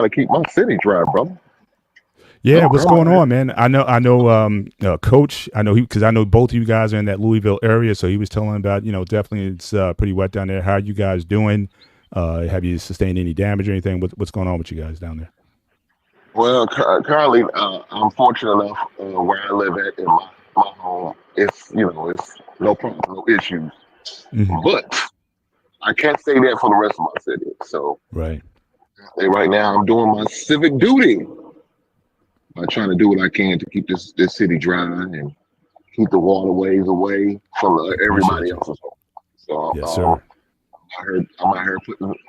to keep my city dry, brother. Yeah, I'm, what's I'm going on, man? Coach. I know because I know both of you guys are in that Louisville area, so he was telling about, definitely it's pretty wet down there. How are you guys doing? Have you sustained any damage or anything? What's going on with you guys down there? well, currently, I'm fortunate enough where I live at in my home. It's no problem, no issues. Hmm. But I can't say that for the rest of my city. So Right. right now, I'm doing my civic duty by trying to do what I can to keep this city dry and keep the waterways away from everybody Appreciate you. else's home. So Yes, sir. I'm out here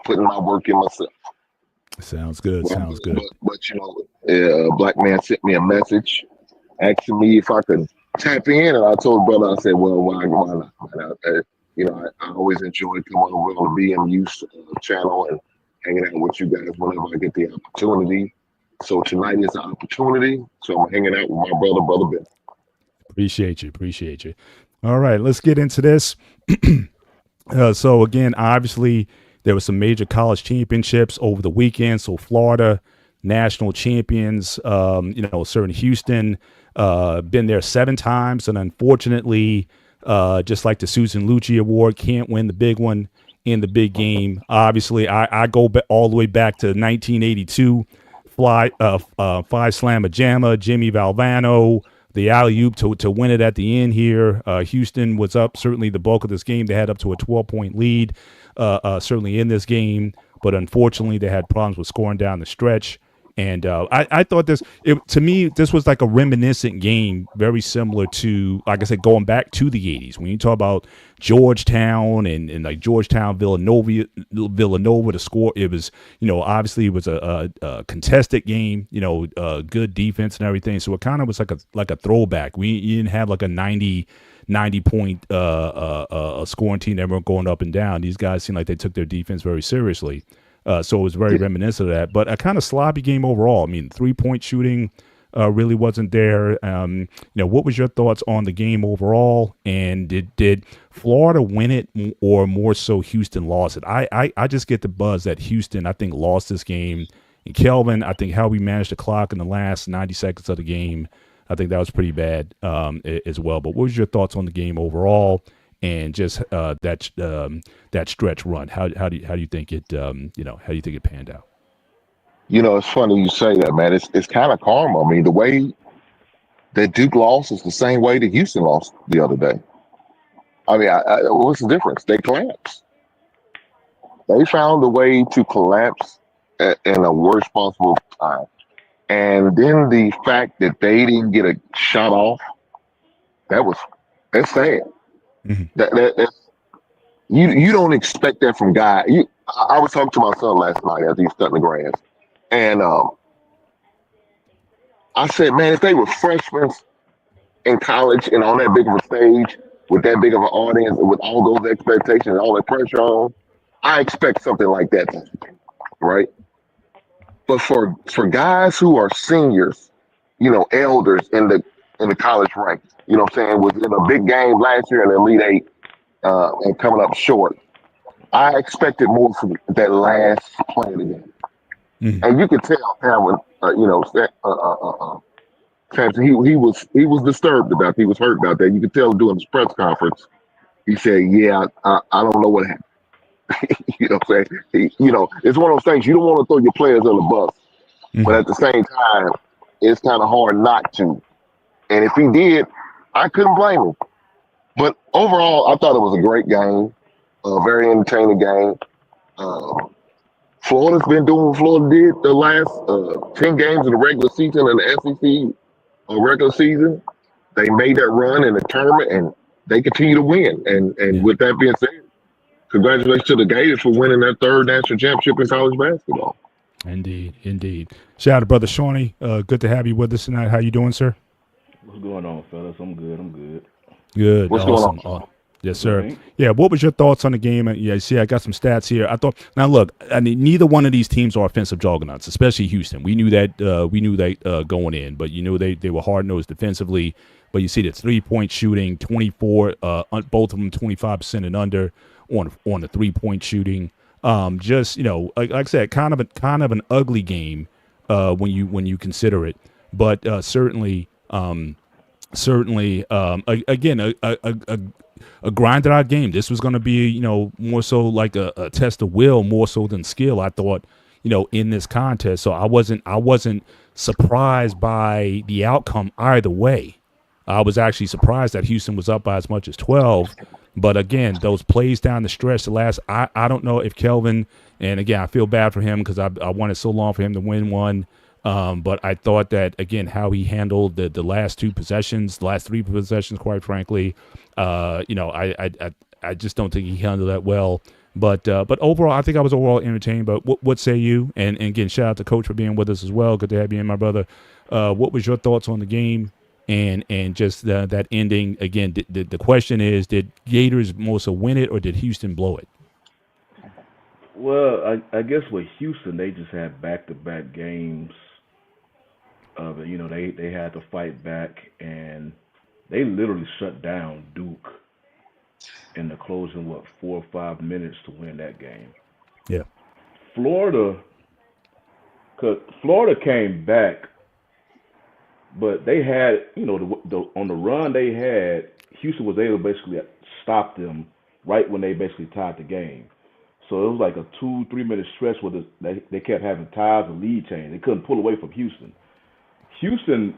putting my work in myself. Sounds good. But, Sounds good. a black man sent me a message asking me if I could tap in, and I told the brother, I said, well, why not? I always enjoy coming over on the BMU channel and hanging out with you guys whenever I get the opportunity. So tonight is an opportunity. So I'm hanging out with my brother Ben. Appreciate you. Appreciate you. All right, let's get into this. So again, obviously, there was some major college championships over the weekend. So Florida national champions, certain Houston, been there 7 times, and unfortunately, just like the Susan Lucci Award, can't win the big one in the big game. Obviously, I go all the way back to 1982, five slammer jammer, Jimmy Valvano, the alley oop to win it at the end here. Houston was up certainly the bulk of this game. They had up to a 12-point lead, certainly in this game, but unfortunately they had problems with scoring down the stretch. And I thought to me, this was like a reminiscent game, very similar to, like I said, going back to the 80s. When you talk about Georgetown and like Georgetown, Villanova, the score, it was, obviously it was a contested game, good defense and everything. So it kind of was like a throwback. You didn't have like a 90 point scoring team that weren't going up and down. These guys seemed like they took their defense very seriously. So it was very reminiscent of that, but a kind of sloppy game overall. I mean, 3-point shooting really wasn't there. What was your thoughts on the game overall? And did Florida win it, or more so Houston lost it? I just get the buzz that Houston, I think, lost this game. And Kelvin, I think how we managed the clock in the last 90 seconds of the game, I think that was pretty bad as well. But what was your thoughts on the game overall? And just that stretch run, how do you think it how do you think it panned out? It's funny you say that, man. It's kind of karma. I mean, the way that Duke lost is the same way that Houston lost the other day. I mean, what's the difference? They collapsed. They found a way to collapse in a worst possible time. And then the fact that they didn't get a shot off, that was that's sad. Hmm. That's you don't expect that from guy. I was talking to my son last night as he was cutting the grass, and I said, man, if they were freshmen in college and on that big of a stage with that big of an audience and with all those expectations and all that pressure on, I expect something like that, right? But for guys who are seniors, elders in the college ranks, what I'm saying, was in a big game last year in the Elite Eight and coming up short. I expected more from that last play of the game, Hmm. and you could tell Hamlin, he was disturbed about it. He was hurt about that. You could tell during his press conference. He said, "Yeah, I don't know what happened." What I'm saying? It's one of those things you don't want to throw your players on the bus, but Hmm. at the same time, it's kind of hard not to. And if he did, I couldn't blame him. But overall, I thought it was a great game, a very entertaining game. Um, Florida's been doing what Florida did the last 10 games in the regular season and the SEC regular season. They made that run in the tournament and they continue to win. And Yeah. with that being said, congratulations to the Gators for winning their third national championship in college basketball. Indeed, indeed. Shout out to brother Shawnee. Good to have you with us tonight. How you doing, sir? What's going on, fellas? I'm good. I'm good. Good, What's going on, awesome. Sean? Yes, sir. Everything. Yeah, what was your thoughts on the game? Yeah, see, I got some stats here. I thought now look, I mean, neither one of these teams are offensive juggernauts, especially Houston. We knew that going in, but you knew they were hard nosed defensively. But you see the 3-point shooting, 24, both of them 25% and under on the 3-point shooting. Just like I said, kind of an ugly game when you consider it, but certainly again a grinded out game. This was going to be more so like a test of will more so than skill. I thought in this contest, so I wasn't surprised by the outcome either way. I was actually surprised that Houston was up by as much as 12. But again, those plays down the stretch, I don't know if Kelvin, and again, I feel bad for him because I wanted so long for him to win one. But I thought that, again, how he handled the last three possessions, quite frankly, I just don't think he handled that well. But overall, I think I was overall entertained. But what say you? And again, shout out to Coach for being with us as well. Good to have you in, my brother. What was your thoughts on the game and just that ending? Again, the question is, did Gators more so win it or did Houston blow it? Well, I guess with Houston, they just had back-to-back games of it. They had to fight back, and they literally shut down Duke in the closing 4 or 5 minutes to win that game. Yeah. Florida, cause Florida came back, but they had on the run they had, Houston was able to basically stop them right when they basically tied the game. So it was like a 2-3 minute stretch where they kept having ties and lead change. They couldn't pull away from Houston. Houston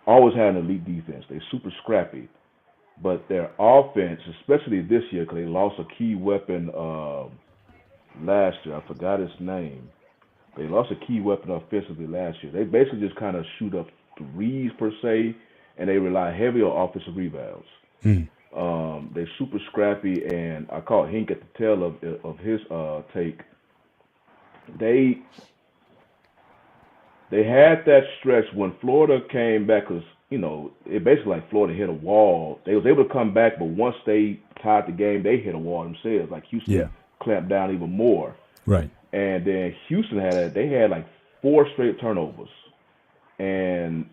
always had an elite defense. They're super scrappy, but their offense, especially this year, because they lost a key weapon last year. I forgot his name. They lost a key weapon offensively last year. They basically just kind of shoot up threes per se, and they rely heavy on offensive rebounds. They're super scrappy, and I caught Hink at the tail of his take. They had that stretch when Florida came back, because it basically like Florida hit a wall. They was able to come back, but once they tied the game, they hit a wall themselves. Like Houston clamped down even more. Right. And then Houston had like 4 straight turnovers. And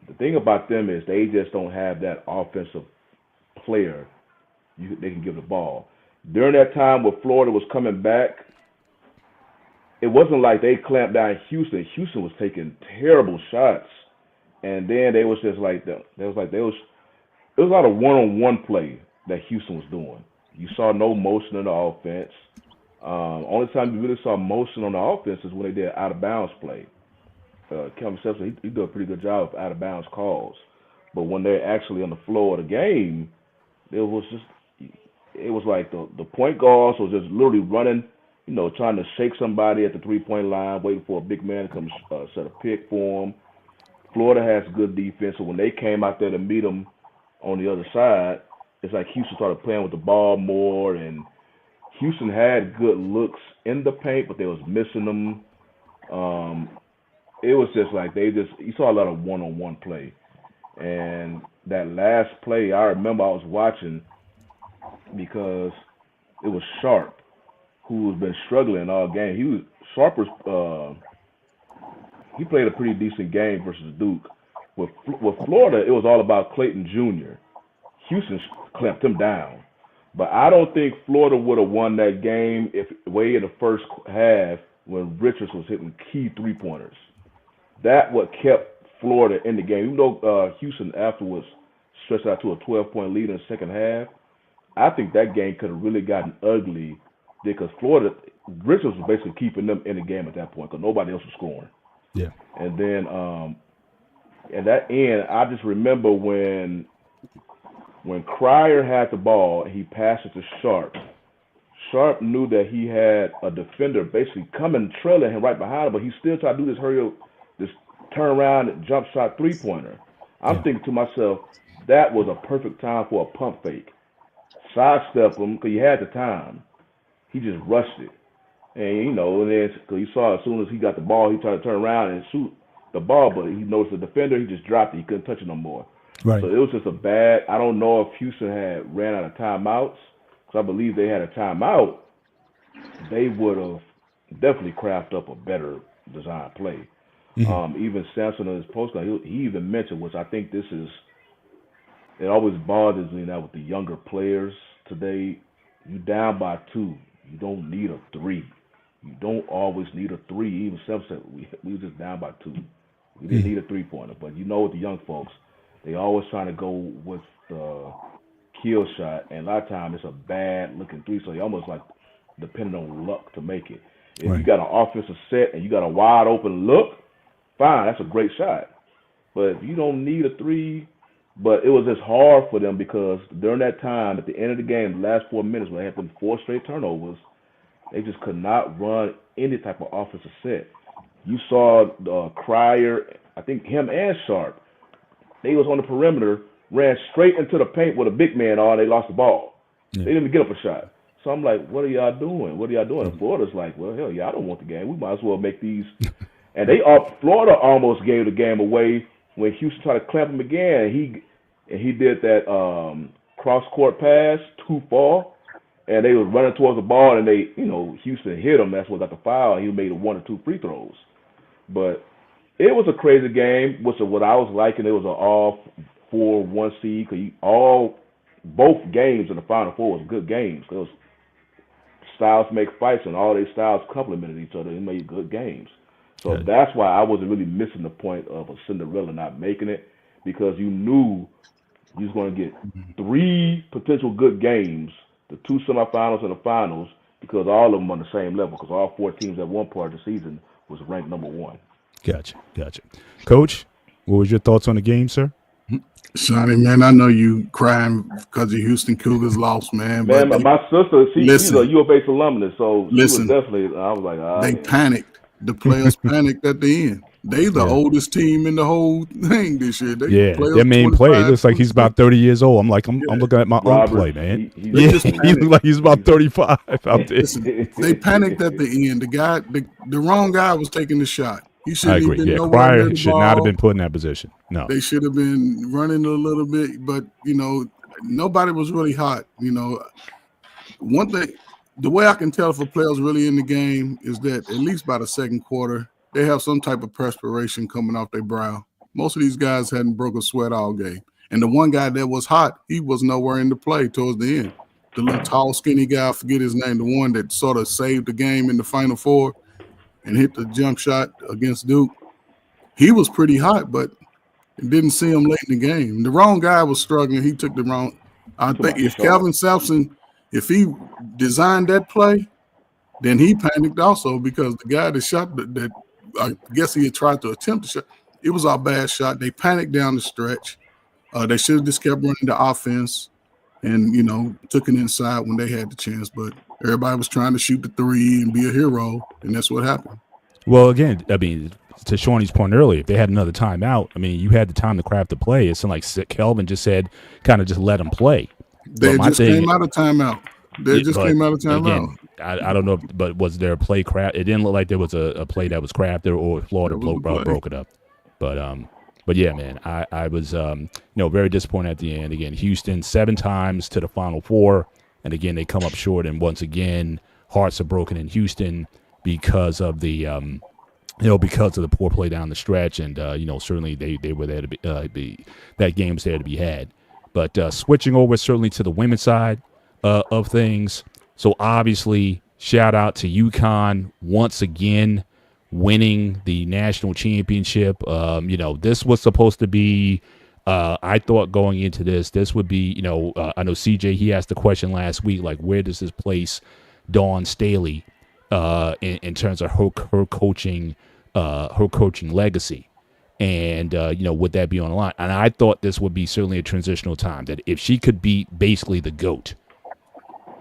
the thing about them is they just don't have that offensive player they can give the ball. During that time when Florida was coming back, it wasn't like they clamped down Houston. Houston was taking terrible shots, and then they was just like there was a lot of one-on-one play that Houston was doing. You saw no motion in the offense. Only time you really saw motion on the offense is when they did out of bounds play. Kelvin Simpson, he did a pretty good job of out of bounds calls, but when they're actually on the floor of the game, it was like the point guards was just literally running, trying to shake somebody at the 3-point line, waiting for a big man to come set a pick for them. Florida has good defense, so when they came out there to meet them on the other side, it's like Houston started playing with the ball more, and Houston had good looks in the paint, but they was missing them. It was just like you saw a lot of one-on-one play. And that last play, I remember I was watching because it was Sharp, who has been struggling all game. He played a pretty decent game versus Duke. With Florida, it was all about Clayton Jr. Houston clamped him down. But I don't think Florida would have won that game if way in the first half when Richards was hitting key 3-pointers. That what kept Florida in the game. Even though Houston afterwards stretched out to a 12-point lead in the second half, I think that game could have really gotten ugly because Richards was basically keeping them in the game at that point because nobody else was scoring. Yeah. And then at that end, I just remember when Cryer had the ball and he passed it to Sharp. Sharp knew that he had a defender basically coming trailing him right behind him, but he still tried to do this turn around and jump shot 3-pointer. I'm thinking to myself, that was a perfect time for a pump fake. Sidestep him because he had the time. He just rushed it. And, and then cause you saw as soon as he got the ball, he tried to turn around and shoot the ball, but he noticed the defender, he just dropped it. He couldn't touch it no more. Right. So it was just I don't know if Houston had ran out of timeouts, because I believe they had a timeout. They would have definitely crafted up a better design play. Mm-hmm. Even Sampson in his postgame, he even mentioned, which I think it always bothers me now with the younger players today. You down by 2. You don't need a three. You don't always need a three. Even Self said we were just down by 2. We didn't need a 3-pointer. But you know, with the young folks, they always trying to go with the kill shot, and a lot of times it's a bad looking 3. So you almost like depending on luck to make it. If you got an offensive set and you got a wide open look, fine, that's a great shot. But if you don't need a 3, but it was just hard for them because during that time, at the end of the game, the last 4 minutes, when they had them 4 straight turnovers, they just could not run any type of offensive set. You saw Cryer, I think him and Sharp, they was on the perimeter, ran straight into the paint with a big man on, they lost the ball. They didn't even get up a shot. So I'm like, what are y'all doing? What are y'all doing? And Florida's like, well, hell yeah, I don't want the game. We might as well make these. And Florida almost gave the game away when Houston tried to clamp him again. And he did that cross-court pass too far. And they was running towards the ball, and Houston hit him. That's what got the foul. He made 1 or 2 free throws. But it was a crazy game, which is what I was liking. It was an all 4-1 seed because both games in the Final Four was good games. Those styles make fights, and all their styles complemented each other. They made good games. So that's why I wasn't really missing the point of a Cinderella not making it, because you knew you was going to get 3 potential good games, the 2 semifinals and the finals, because all of them on the same level, because all 4 teams at one part of the season was ranked number 1. Gotcha. Coach, what was your thoughts on the game, sir? Sonny, man, I know you crying because the Houston Cougars lost, man. Man, but my sister, she's a U of H alumnus, so she was definitely, I was like, they panicked. The players panicked at the end. They the oldest team in the whole thing this year. Their main player looks like he's about 30 years old. I'm looking at my own play, man. He looked like he's about 35 out there. Listen, they panicked at the end. The wrong guy was taking the shot. He shouldn't I agree. Even Yeah, Cryer should not have been put in that position. No, they should have been running a little bit, but nobody was really hot. One thing, the way I can tell if a player's really in the game is that at least by the second quarter, they have some type of perspiration coming off their brow. Most of these guys hadn't broke a sweat all game. And the one guy that was hot, he was nowhere in the play towards the end. The little tall, skinny guy, I forget his name, the one that sort of saved the game in the Final Four and hit the jump shot against Duke. He was pretty hot, but didn't see him late in the game. The wrong guy was struggling. He took the wrong. I think if Calvin Sampson, if he designed that play, then he panicked also, because the guy that shot that I guess he had tried to attempt to shot, it was our bad shot. They panicked down the stretch. They should have just kept running the offense and, took it inside when they had the chance. But everybody was trying to shoot the 3 and be a hero, and that's what happened. Well, again, I mean, to Shawnee's point earlier, if they had another timeout, I mean, you had the time to craft the play. It's like Kelvin just said, kind of just let him play. They just came out of timeout. Came out of timeout. Again, I don't know, but was there a play craft? It didn't look like there was a play that was crafted, or Florida broke it up. But yeah, man, I was very disappointed at the end. Again, Houston 7 times to the Final Four, and again they come up short. And once again, hearts are broken in Houston because of the because of the poor play down the stretch. And certainly they were there to be that game was there to be had. But switching over certainly to the women's side of things. So obviously, shout out to UConn once again winning the national championship. This was supposed to be, I thought going into this would be, I know CJ, he asked the question last week, like, where does this place Dawn Staley in terms of her coaching legacy? And, would that be on the line? And I thought this would be certainly a transitional time, that if she could beat basically the GOAT,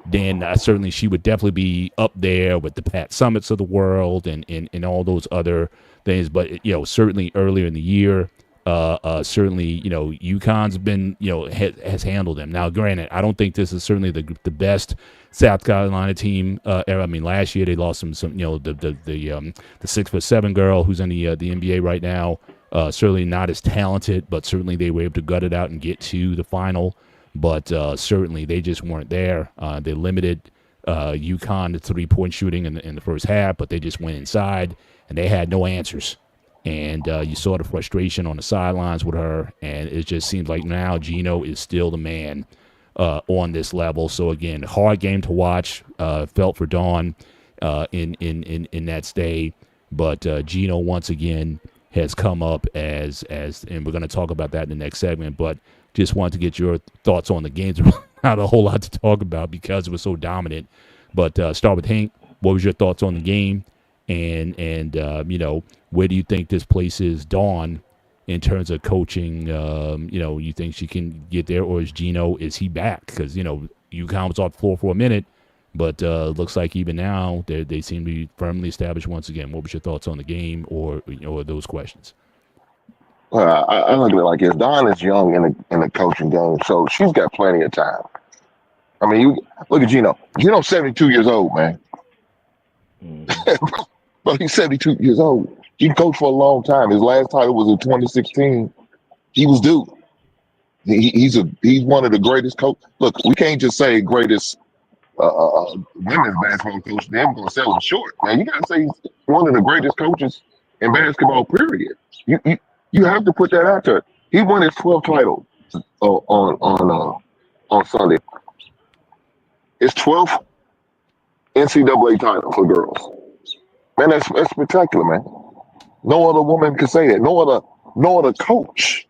then certainly she would definitely be up there with the Pat Summits of the world and all those other things. But, certainly earlier in the year, certainly, UConn's been, has handled them. Now, granted, I don't think this is certainly the best South Carolina team ever. I mean, last year they lost some the 6'7" girl who's in the NBA right now. Certainly not as talented, but certainly they were able to gut it out and get to the final. But certainly they just weren't there. They limited UConn to 3-point shooting in the first half, but they just went inside, and they had no answers. And you saw the frustration on the sidelines with her, and it just seems like now Gino is still the man on this level. So again, hard game to watch. Felt for Dawn in that stay, but Gino once again has come up as and we're going to talk about that in the next segment. But just wanted to get your thoughts on the games. Not a whole lot to talk about because it was so dominant. But start with Hank. What was your thoughts on the game, and where do you think this places Dawn in terms of coaching? You think she can get there, or is he back? Because UConn was off the floor for a minute, but looks like even now they seem to be firmly established once again. What was your thoughts on the game, or those questions? I look at it like this. Dawn is young in the coaching game, so she's got plenty of time. I mean, you look at Gino. Gino's 72 years old, man. But he's 72 years old. He coached for a long time. His last title was in 2016. He was due. He's one of the greatest coach. Look, we can't just say greatest women's basketball coach. They're going to sell him short. Now you got to say he's one of the greatest coaches in basketball. Period. You have to put that out there. He won his 12th title on Sunday. His 12th NCAA title for girls. Man, that's spectacular, man. No other woman can say that. No other coach,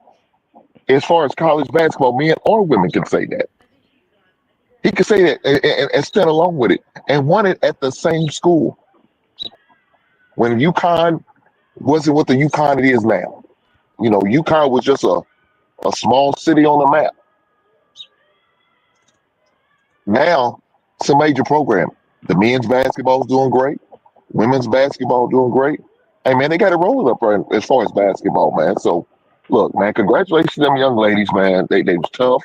as far as college basketball, men or women, can say that. He could say that and stand along with it, and won it at the same school. When UConn wasn't what the UConn it is now. UConn was just a small city on the map. Now it's a major program. The men's basketball is doing great. Women's basketball doing great. Hey, man, they got it rolling up right as far as basketball, man. So, look, man, congratulations to them young ladies, man. They was tough.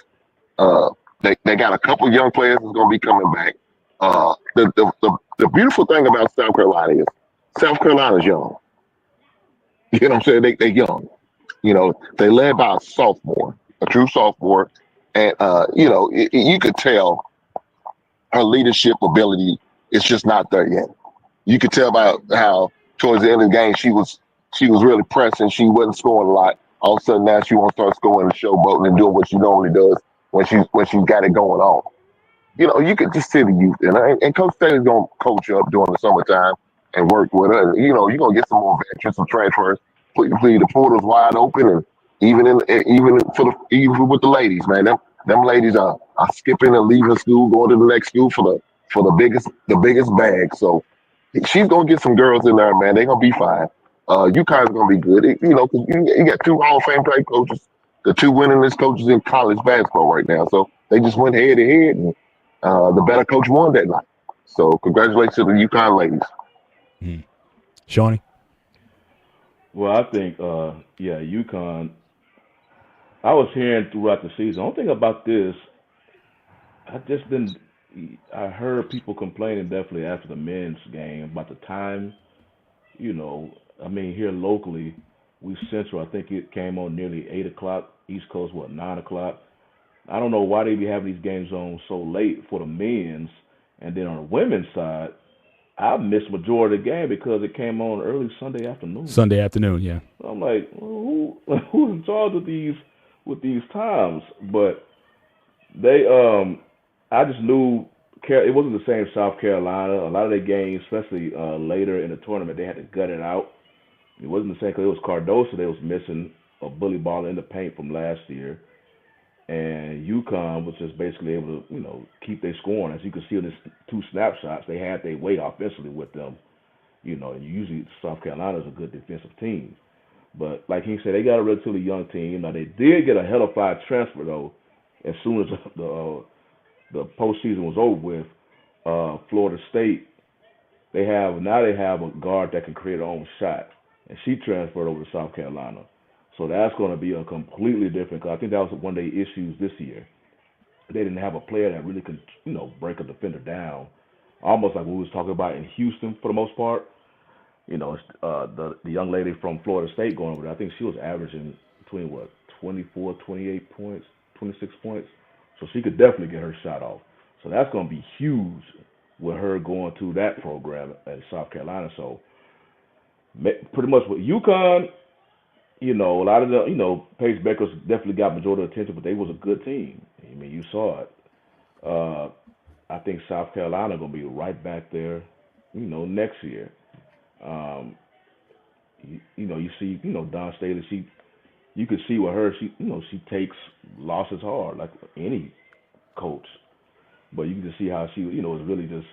They got a couple young players that's going to be coming back. The beautiful thing about South Carolina is South Carolina's young. You know what I'm saying? They young. They led by a sophomore, a true sophomore. And, you could tell her leadership ability is just not there yet. You could tell by how towards the end of the game she was really pressing. She wasn't scoring a lot. All of a sudden now she wants to start scoring and showboating and doing what she normally does when she's got it going on. You could just see the youth, and Coach Taylor's gonna coach her up during the summertime and work with her. And, you're gonna get some more veterans, some transfers. Please, the portal's wide open, and even with the ladies, man, them ladies are skipping and leaving school, going to the next school for the biggest bag. So she's gonna get some girls in there, man. They're gonna be fine. UConn's gonna be good. Because you got two Hall of Fame type coaches, the two winningest coaches in college basketball right now. So they just went head to head, and the better coach won that night. So congratulations to the UConn ladies. Shawnee? Well, I think, UConn. I was hearing throughout the season. One thing about this, I heard people complaining definitely after the men's game about the time. Here locally, we Central, I think it came on nearly 8 o'clock. East Coast, 9 o'clock. I don't know why they be having these games on so late for the men's. And then on the women's side, I missed majority of the game because it came on early Sunday afternoon. Sunday afternoon, yeah. I'm like, who's in charge of these times? But they, I just knew it wasn't the same South Carolina. A lot of their games, especially later in the tournament, they had to gut it out. It wasn't the same because it was Cardoso. They was missing a bully ball in the paint from last year. And UConn was just basically able to, keep their scoring. As you can see in these two snapshots, they had their weight offensively with them. And usually South Carolina is a good defensive team. But like he said, they got a relatively young team. Now, they did get a hell of a transfer, though, as soon as the postseason was over with. Florida State, they have a guard that can create her own shot. And she transferred over to South Carolina. So that's going to be a completely different. Cause I think that was one of the issues this year. They didn't have a player that really could, break a defender down, almost like we was talking about in Houston for the most part. The young lady from Florida State going over there. I think she was averaging between 24, 28 points, 26 points. So she could definitely get her shot off. So that's going to be huge with her going to that program at South Carolina. So pretty much with UConn. A lot of the, Pace Beckers definitely got majority of attention, but they was a good team. You saw it. I think South Carolina gonna be right back there, next year. Um, you see, Don Staley. You could see with her, she takes losses hard, like any coach. But you can just see how she, was really just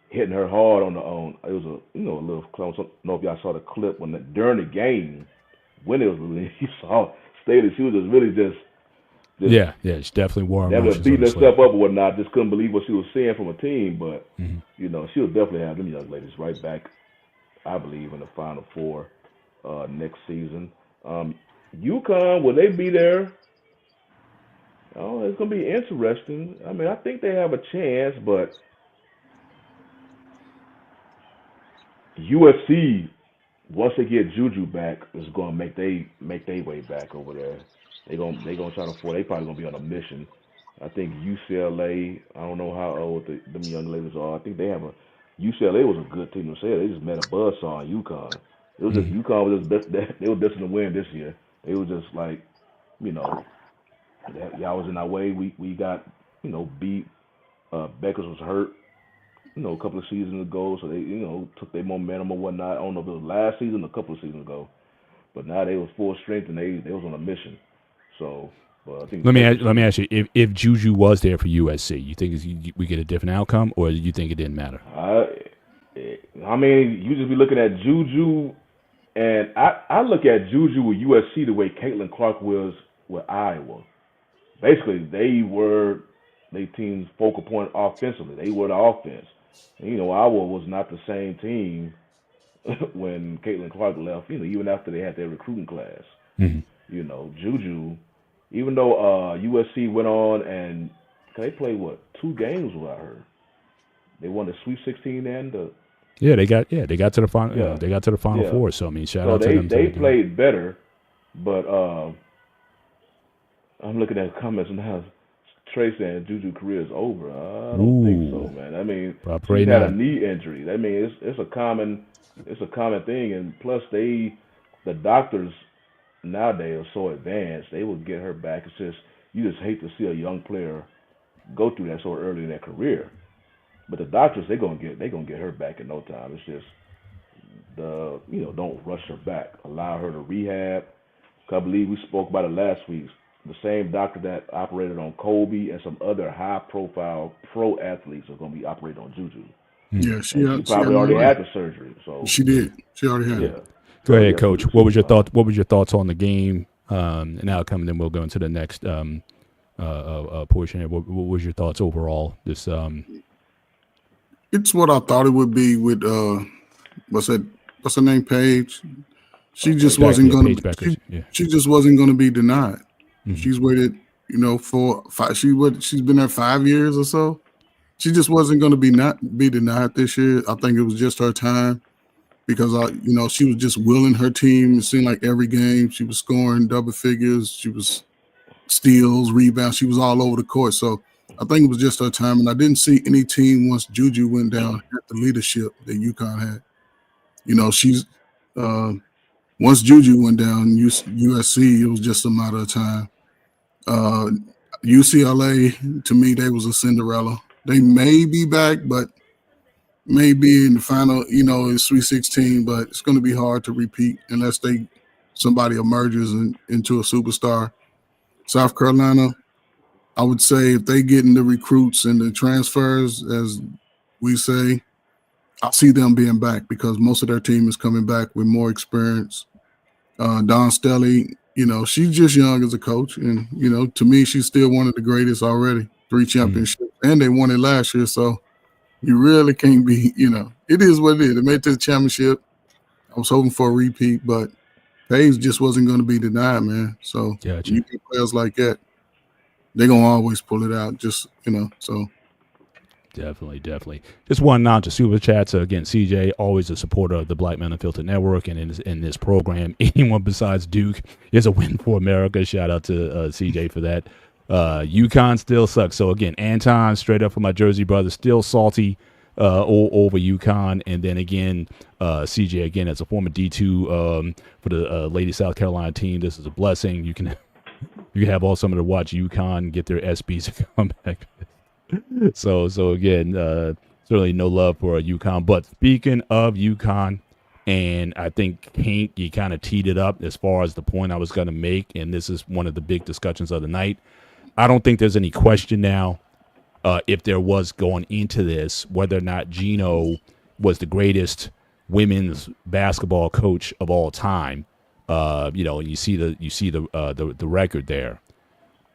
hitting her hard on the on. It was a little close. I don't know if y'all saw the clip during the game when it was released. You saw Staley. She was just really just Yeah, she definitely wore never emotions on beating the herself sleeve. up or whatnot. Just couldn't believe what she was seeing from a team. But Hmm. she'll definitely have them young ladies right back. I believe in the Final Four next season. UConn, will they be there? Oh, it's gonna be interesting. I mean, I think they have a chance, but USC, once they get Juju back, is gonna make they way back over there. They gonna try to force. They probably gonna be on a mission. I think UCLA. I don't know how old them young ladies are. I think they have a UCLA was a good team to say. They just made a buzzsaw on UConn. It was just Hmm. UConn was just they were destined to win this year. They were just like, you know, y'all was in our way. We got beat. Beckers was hurt, a couple of seasons ago, so they took their momentum or whatnot. I don't know if it was last season or a couple of seasons ago, but now they was full strength and they was on a mission. So, but I think Texas. Let me ask you, if Juju was there for USC, you think we get a different outcome, or you think it didn't matter? I mean, you just be looking at Juju, and I look at Juju with USC the way Caitlin Clark was with Iowa. Basically, they were their team's focal point offensively. They were the offense. And, Iowa was not the same team when Caitlin Clark left. Even after they had their recruiting class. Hmm. Juju, even though USC went on and they played what 2 games without her. They won the Sweet 16 and the Yeah, they got to the final. yeah They got to the Final yeah. Four. So I mean, shout So out to they them. they played better, but I'm looking at comments now. Trey saying Juju career is over. I don't think so, Ooh, man. I mean, I pray she's had a not. knee injury. I mean, it's a common thing, and plus the doctors nowadays are so advanced. They will get her back. It's just you just hate to see a young player go through that so early in their career. But the doctors they gonna get her back in no time. It's just don't rush her back. Allow her to rehab. I believe we spoke about it last week. The same doctor that operated on Kobe and some other high-profile pro athletes are going to be operating on Juju, Hmm. Yeah, and she she probably on already the way. had the surgery. So She did. She already had it. yeah, Go so ahead, yeah, Coach. she'll What was be your fine. thought? What was your thoughts on the game and outcome? And then we'll go into the next portion. Here. What was your thoughts overall? This It's what I thought it would be with what's her name, Paige. She just wasn't gonna Paige Beckers. Yeah. she just wasn't gonna be denied. Mhm. She's waited, for she's been there 5 years or so. She just wasn't gonna be denied this year. I think it was just her time because she was just willing her team. It seemed like every game she was scoring double figures. She was steals, rebounds. She was all over the court. So I think it was just her time. And I didn't see any team once Juju went down at the leadership that UConn had. She's uh, once Juju went down, USC, it was just a matter of time. Uh, UCLA, to me, they was a Cinderella. They may be back, but maybe in the final, in Sweet 16, but it's going to be hard to repeat unless somebody emerges into a superstar. South Carolina, I would say if they get in the recruits and the transfers, as we say, I see them being back because most of their team is coming back with more experience. Don Stelly, she's just young as a coach. And, to me, she's still one of the greatest already. 3 championships. And they won it last year. So you really can't be, it is what it is. They made it to the championship. I was hoping for a repeat, but Paige just wasn't going to be denied, man. So Gotcha. you get players like that, they're going to always pull it out. Just, so. Definitely. Just one nod to super chats. Again, CJ, always a supporter of the Black Men Unfiltered Network and in this program. Anyone besides Duke is a win for America. Shout out to CJ for that. UConn still sucks. So again, Anton, straight up for my Jersey brother, still salty over UConn. And then again, CJ, again, as a former D2 for the Lady South Carolina team, this is a blessing. You can have all summer to watch UConn get their SBs come back. So again, certainly no love for UConn. But speaking of UConn, and I think Hank, you kind of teed it up as far as the point I was going to make, and this is one of the big discussions of the night. I don't think there's any question now, if there was going into this, whether or not Gino was the greatest women's basketball coach of all time. You see the record there.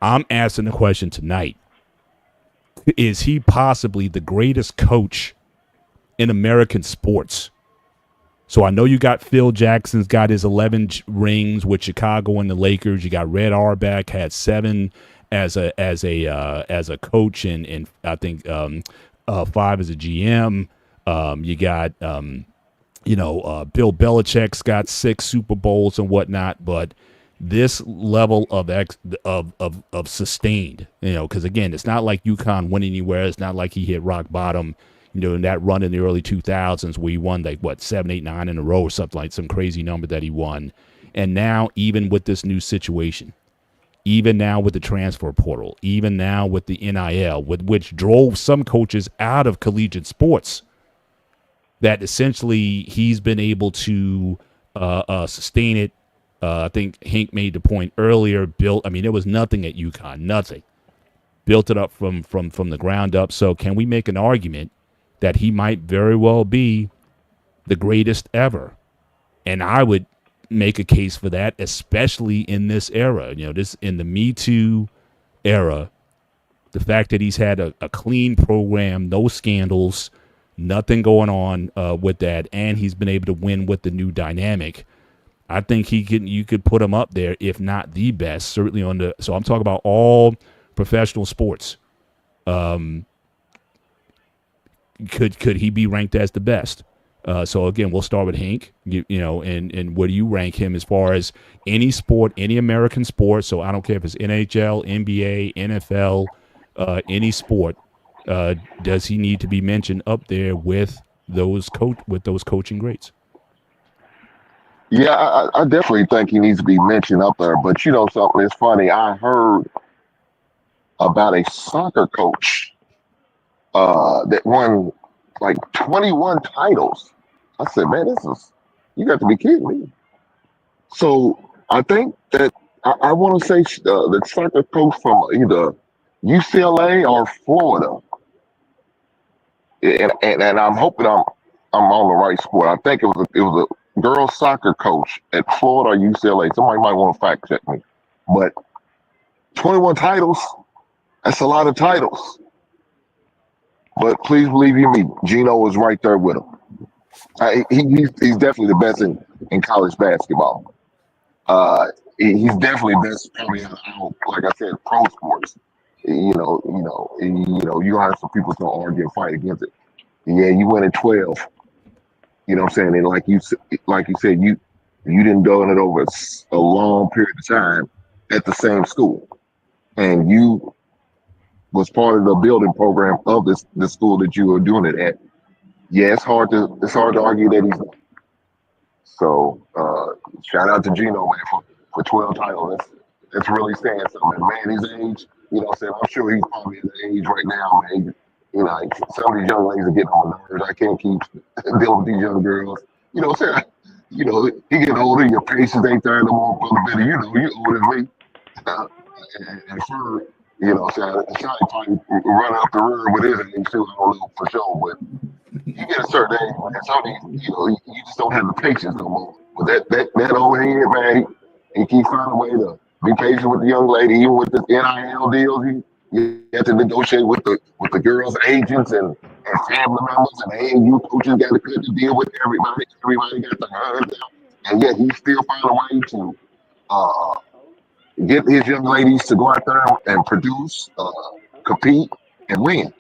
I'm asking the question tonight: is he possibly the greatest coach in American sports? So I know you got Phil Jackson's got his 11 rings with Chicago and the Lakers. You got Red Auerbach had 7 as a coach, and I think 5 as a GM. You got Bill Belichick's got 6 Super Bowls and whatnot, but this level of sustained, because again, it's not like UConn went anywhere. It's not like he hit rock bottom, in that run in the early 2000s where he won 7, 8, 9 in a row or something, like some crazy number that he won. And now, even with this new situation, even now with the transfer portal, even now with the NIL, which drove some coaches out of collegiate sports, that essentially he's been able to sustain it. I think Hank made the point earlier. There was nothing at UConn, nothing. Built it up from the ground up. So can we make an argument that he might very well be the greatest ever? And I would make a case for that, especially in this era. This in the Me Too era, the fact that he's had a clean program, no scandals, nothing going on with that, and he's been able to win with the new dynamic. I think you could put him up there, if not the best, certainly so I'm talking about all professional sports. Could he be ranked as the best? So again, we'll start with Hank, and where do you rank him as far as any sport, any American sport? So I don't care if it's NHL, NBA, NFL, any sport. Does he need to be mentioned up there with those coaching greats? Yeah, I definitely think he needs to be mentioned up there. But something, it's funny. I heard about a soccer coach that won like 21 titles. I said, man, you got to be kidding me. So I think that I want to say the soccer coach from either UCLA or Florida, and I'm hoping I'm on the right sport. I think it was a girls soccer coach at Florida or UCLA. Somebody might want to fact check me, but 21 titles, that's a lot of titles. But please believe me, Gino was right there with him. He's definitely the best in college basketball. He's definitely best probably in, like I said, pro sports. You gonna have some people gonna argue and fight against it. Yeah, you went at 12. You know what I'm saying? And like you said, you didn't done it over a long period of time at the same school, and you was part of the building program of the school that you were doing it at. Yeah, it's hard to argue that he's not. So shout out to Gino, man, for 12 titles. That's really saying something. Man, his age, I'm sure he's probably at the age right now, man. Some of these young ladies are getting on my nerves. I can't keep dealing with these young girls. He getting older, your patience ain't there no more, brother Billy. You older than me. And for Shotty probably running up the road with his age too. I don't know for sure, but you get a certain age, man. Some of these, you just don't have the patience no more. But that old head, man, he keeps finding a way to be patient with the young lady, even with the NIL deals. You have to negotiate with the girls' agents and family members, and AAU coaches got to cut the deal with everybody. Everybody got the hands out, and yet he still find a way to get his young ladies to go out there and produce, compete, and win.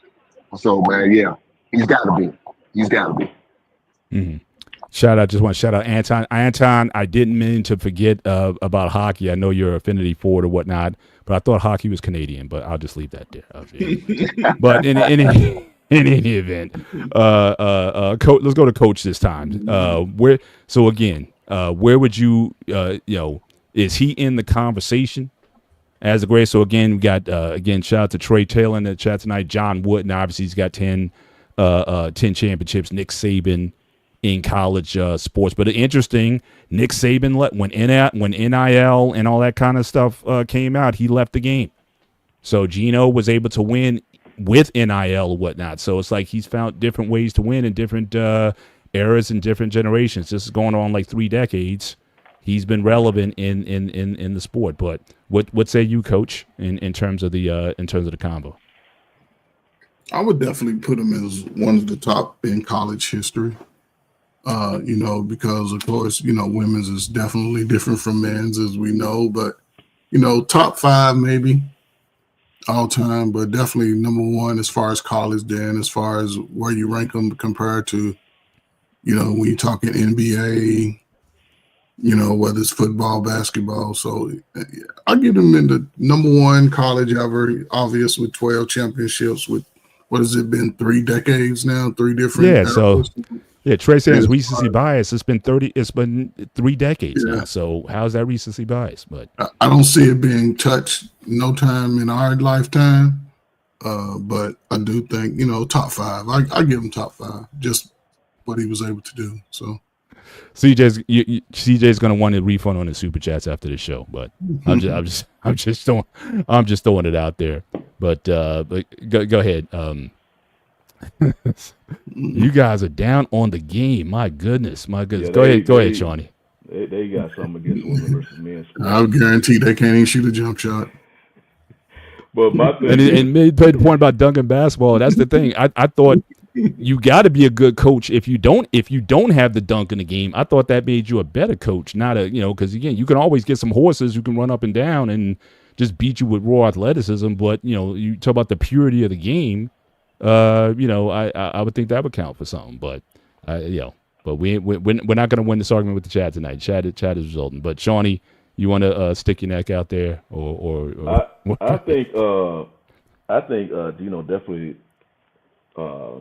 So, man, yeah, he's got to be. Mm-hmm. Just want to shout out Anton. Anton, I didn't mean to forget about hockey. I know you're Affinity Ford or whatnot, but I thought hockey was Canadian, but I'll just leave that there. But in any event, Coach, let's go to Coach this time. Where would you, is he in the conversation as a great. So again, we got again, shout out to Trey Taylor in the chat tonight. John Wooden, obviously he's got 10 championships. Nick Saban in college sports. But interesting, Nick Saban when NIL and all that kind of stuff came out, he left the game. So Geno was able to win with NIL or whatnot. So it's like he's found different ways to win in different eras and different generations. This is going on like 3 decades. He's been relevant in the sport. But what say you, Coach, in terms of the combo? I would definitely put him as one of the top in college history. Because of course, women's is definitely different from men's, as we know, but top 5 maybe all time, but definitely number 1 as far as college, then as far as where you rank them compared to, when you're talking NBA, whether it's football, basketball. So I give them in the number 1 college ever, obvious, with 12 championships, with what has it been, 3 decades now, 3 different Yeah, eras. so Trey says recency bias. It's been 3 decades now. So how's that recency bias? But I don't see it being touched no time in our lifetime. But I do think, top 5. I give him top 5, just what he was able to do. So CJ's gonna want a refund on his super chats after the show, but I'm just throwing it out there. But go ahead. You guys are down on the game. My goodness. Yeah, Go ahead, Shawnee. They got something against women versus men. I'll guarantee they can't even shoot a jump shot. But my thing and made the point about dunking basketball. That's the thing. I thought you got to be a good coach if you don't have the dunk in the game. I thought that made you a better coach, not because again, you can always get some horses who can run up and down and just beat you with raw athleticism. But you talk about the purity of the game. I would think that would count for something. But but we're not going to win this argument with the chat tonight. Chat is resulting. But Shawnee, you want to stick your neck out there, or I think Geno definitely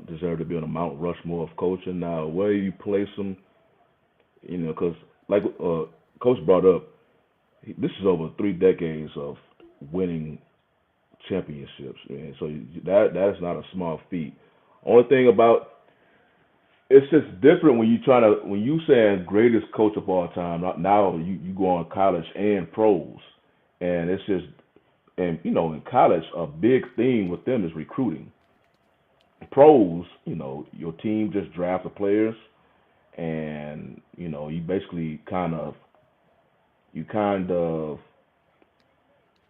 deserve to be on the Mount Rushmore of coaching. Now, where you place him, because like Coach brought up, this is over 3 decades of winning championships, man. So that is not a small feat. Only thing about it's just different when you saying greatest coach of all time. Now you go on college and pros, and it's just in college a big theme with them is recruiting. Pros, your team just draft the players, and you basically kind of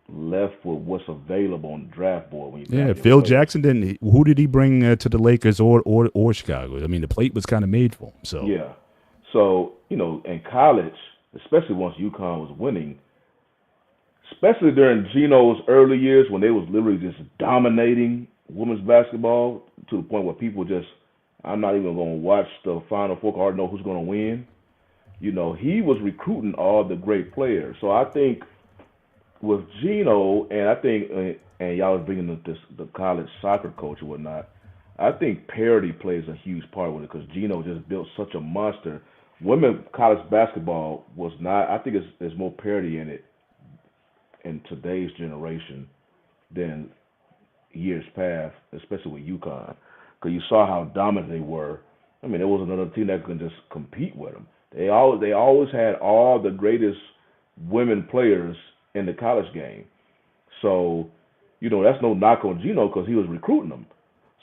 left with what's available on the draft board. When you Phil Jackson didn't. Who did he bring to the Lakers or Chicago? I mean, the plate was kind of made for him. So yeah, so in college, especially once UConn was winning, especially during Geno's early years when they was literally just dominating women's basketball to the point where people I'm not even going to watch the Final Four. I already know who's going to win. He was recruiting all the great players. So I think with Geno, and I think, and y'all are bringing the college soccer coach or whatnot, I think parity plays a huge part with it because Geno just built such a monster. Women college basketball was not. I think there's more parity in it in today's generation than years past, especially with UConn, because you saw how dominant they were. I mean, there was another team that could just compete with them. They always had all the greatest women players in the college game. So, that's no knock on Geno because he was recruiting them.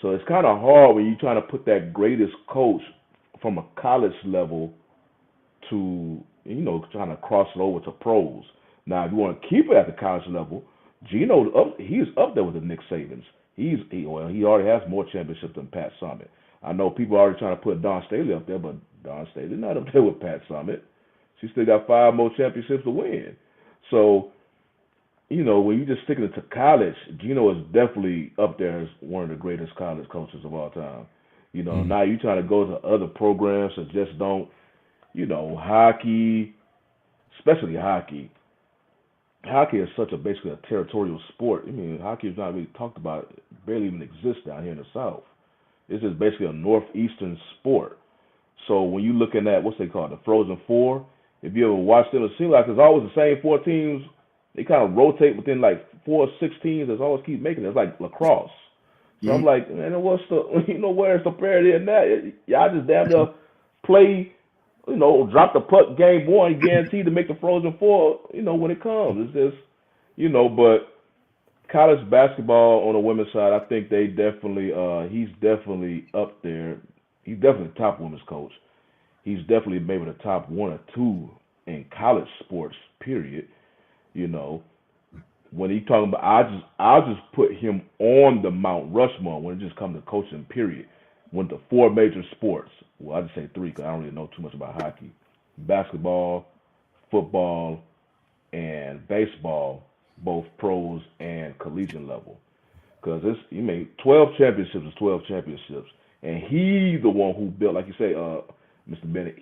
So it's kind of hard when you're trying to put that greatest coach from a college level to, trying to cross it over to pros. Now, if you want to keep it at the college level, Geno, he's up there with the Nick Sabans. He already has more championships than Pat Summitt. I know people are already trying to put Dawn Staley up there, but Dawn Staley not up there with Pat Summitt. She still got 5 more championships to win. So, when you just sticking it to college, Geno is definitely up there as one of the greatest college coaches of all time. Now you're trying to go to other programs that just don't, hockey, especially hockey. Hockey is basically a territorial sport. I mean, hockey is not really talked about. It barely even exists down here in the South. It's just basically a northeastern sport. So when you're looking at what's they call the Frozen Four, if you ever watch them, it seems like it's always the same 4 teams They kind of rotate within like 4 or 6 teams that always keep making it. It's like lacrosse. So I'm Mhm. like, man, what's the where's the parity in that? Y'all just damn near play, drop the puck game one, guaranteed to make the Frozen Four. When it comes, it's just but college basketball on the women's side, I think they definitely he's definitely up there. He's definitely the top women's coach. He's definitely maybe the top one or two in college sports. Period. You know, when he talking about, I'll just put him on the Mount Rushmore when it just comes to coaching. Period. When the four major sports, well, I just say three because I don't really know too much about hockey, basketball, football, and baseball, both pros and collegiate level. Because he made 12 championships is 12 championships, and he's the one who built, like you say, Mr. Bennett.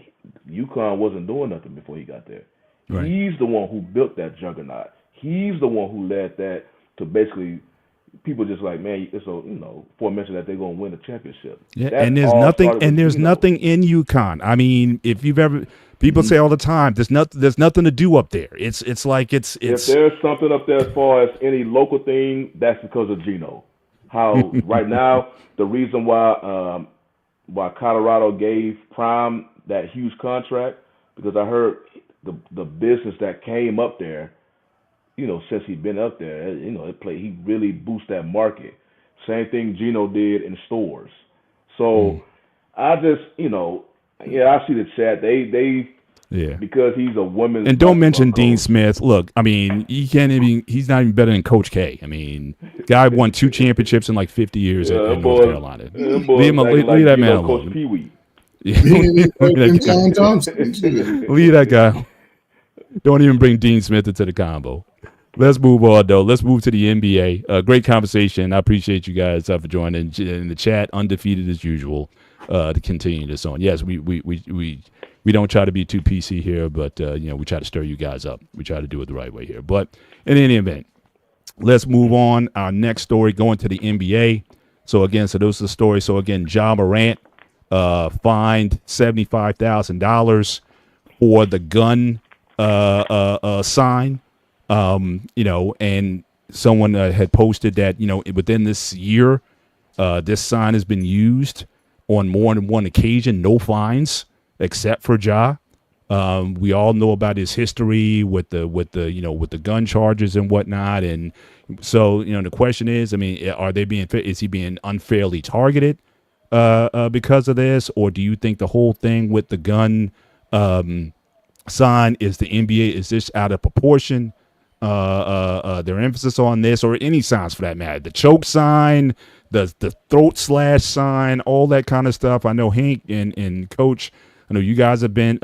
UConn wasn't doing nothing before he got there. Right. He's the one who built that juggernaut. He's the one who led that to basically people just like, man, it's aforementioned that they're gonna win the championship. Yeah, That and there's all nothing, started and with there's Gino. nothing in UConn. I mean, if you've ever, people say all the time, there's nothing to do up there. It's like If there's something up there as far as any local thing, that's because of Gino. How right now the reason why Colorado gave Prime that huge contract, because I heard the business that came up there, since he'd been up there, he really boosted that market. Same thing Gino did in stores. So I just, I see the chat. They yeah. because he's a women's And don't mention basketball Dean coach. Smith. Look, I mean, he's not even better than Coach K. I mean, guy won 2 championships in like 50 years Yeah, in them North boys, Carolina. them boys Leave acting like leave that man Gino Coach alone. Pee Wee. Yeah, He didn't leave even that guy. John Thompson. Shit. Leave that guy. Don't even bring Dean Smith into the combo. Let's move on, though. Let's move to the NBA. Great conversation. I appreciate you guys for joining in the chat. Undefeated as usual. To continue this on. Yes, we don't try to be too PC here, but we try to stir you guys up. We try to do it the right way here. But in any event, let's move on. Our next story going to the NBA. So again, those are the stories. So again, Ja Morant fined $75,000 for the gun sign. And someone had posted that within this year, this sign has been used on more than one occasion. No fines except for Ja. We all know about his history with the gun charges and whatnot, and so the question is, I mean, is he being unfairly targeted because of this, or do you think the whole thing with the gun sign is the NBA is this out of proportion? Their emphasis on this, or any signs for that matter, the choke sign, the throat slash sign, all that kind of stuff. I know Hank and Coach, I know you guys have been,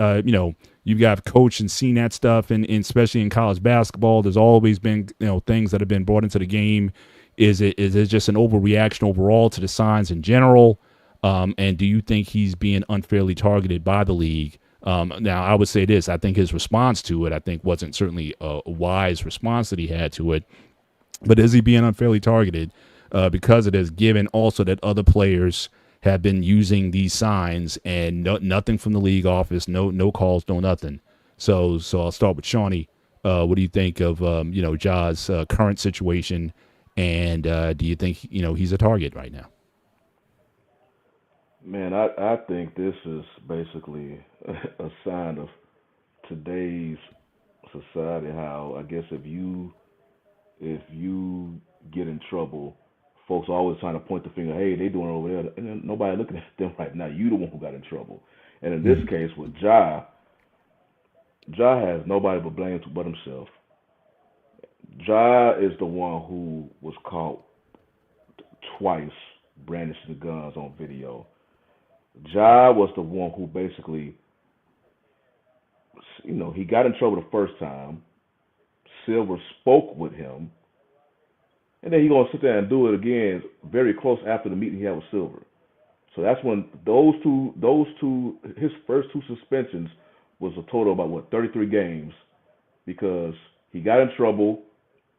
you guys have coached and seen that stuff, and especially in college basketball, there's always been, things that have been brought into the game. Is it just an overreaction overall to the signs in general? And do you think he's being unfairly targeted by the league? Now, I would say this. I think his response to it, wasn't certainly a wise response that he had to it. But is he being unfairly targeted because it is given also that other players have been using these signs and nothing from the league office, no calls, no nothing. So I'll start with Shawnee. What do you think of Ja's current situation, and do you think he's a target right now? Man, I think this is basically a sign of today's society. How I guess if you get in trouble, folks are always trying to point the finger. Hey, they doing it over there, and then nobody looking at them right now. You the one who got in trouble. And in this case with Ja has nobody but blame but himself. Ja is the one who was caught twice brandishing guns on video. Ja was the one who basically, he got in trouble the first time. Silver spoke with him, and then he gonna sit there and do it again very close after the meeting he had with Silver. So that's when those two, his first 2 suspensions was a total of about 33 games, because he got in trouble,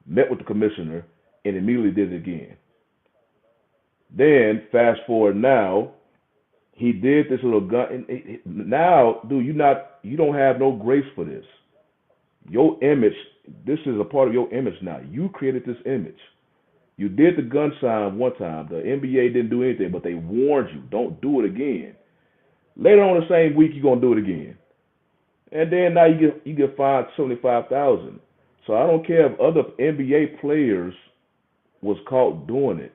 met with the commissioner, and immediately did it again. Then fast forward now. He did this little gun. And now, dude, you don't have no grace for this. your image, this is a part of your image now. You created this image. You did the gun sign one time. The NBA didn't do anything, but they warned you, don't do it again. Later on the same week, you're gonna do it again, and then now you get fined $75,000. So I don't care if other NBA players was caught doing it.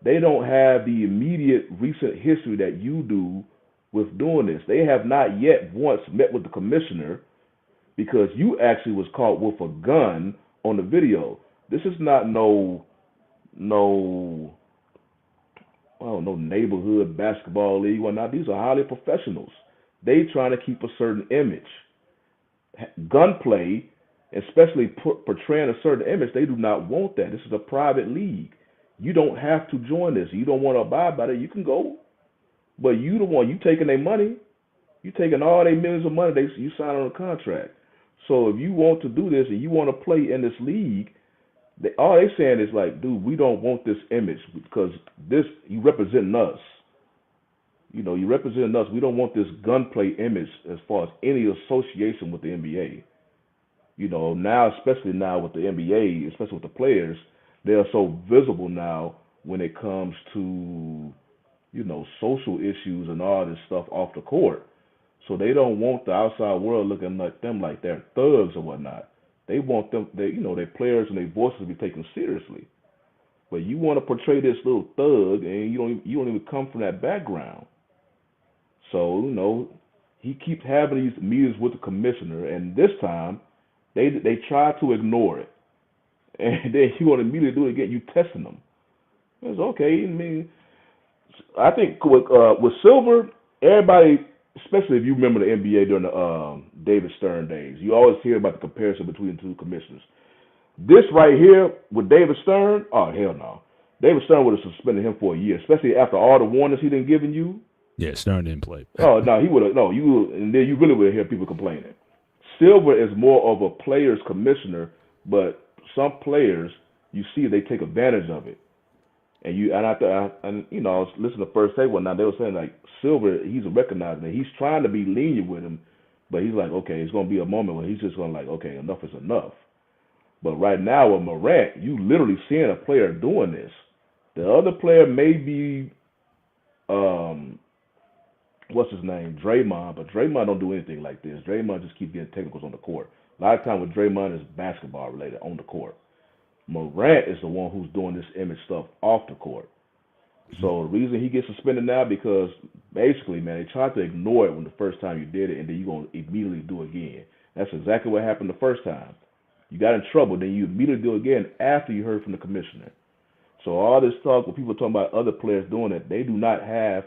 They don't have the immediate recent history that you do with doing this. They have not yet once met with the commissioner because you actually was caught with a gun on the video. This is not no neighborhood basketball league. Well, now these are highly professionals. They trying to keep a certain image. Gunplay, especially portraying a certain image, they do not want that. This is a private league. You don't have to join this. You don't want to abide by it. You can go, but you the one. You taking their money. You taking all their millions of money. You sign on a contract. So if you want to do this and you want to play in this league, all they saying is like, dude, we don't want this image because you representing us. You representing us. We don't want this gunplay image as far as any association with the NBA. Now, especially now with the NBA, especially with the players, they are so visible now when it comes to, social issues and all this stuff off the court. So they don't want the outside world looking like them like they're thugs or whatnot. They want them, their players and their voices to be taken seriously. But you want to portray this little thug, and you don't even come from that background. So he keeps having these meetings with the commissioner, and this time they try to ignore it, and then you want to immediately do it again. You testing them. It's okay. I mean, I think with Silver, everybody, especially if you remember the NBA during the David Stern days, you always hear about the comparison between the two commissioners. This right here with David Stern, oh hell no. David Stern would have suspended him for a year, especially after all the warnings he didn't given you. Yeah, Stern didn't play. Oh no, he would have. No, and then you really would hear people complaining. Silver is more of a player's commissioner, but some players you see they take advantage of it. And I was listening to First Take one now. They were saying like Silver, he's recognizing it. He's trying to be lenient with him, but he's like, okay, it's gonna be a moment where he's just gonna like, okay, enough is enough. But right now with Morant, you literally seeing a player doing this. The other player may be, what's his name, Draymond, but Draymond don't do anything like this. Draymond just keeps getting technicals on the court. A lot of time with Draymond is basketball related on the court. Morant is the one who's doing this image stuff off the court. So the reason he gets suspended now because basically, man, they tried to ignore it when the first time you did it, and then you're going to immediately do it again. That's exactly what happened the first time. You got in trouble, then you immediately do it again after you heard from the commissioner. So all this talk, when people are talking about other players doing it, they do not have,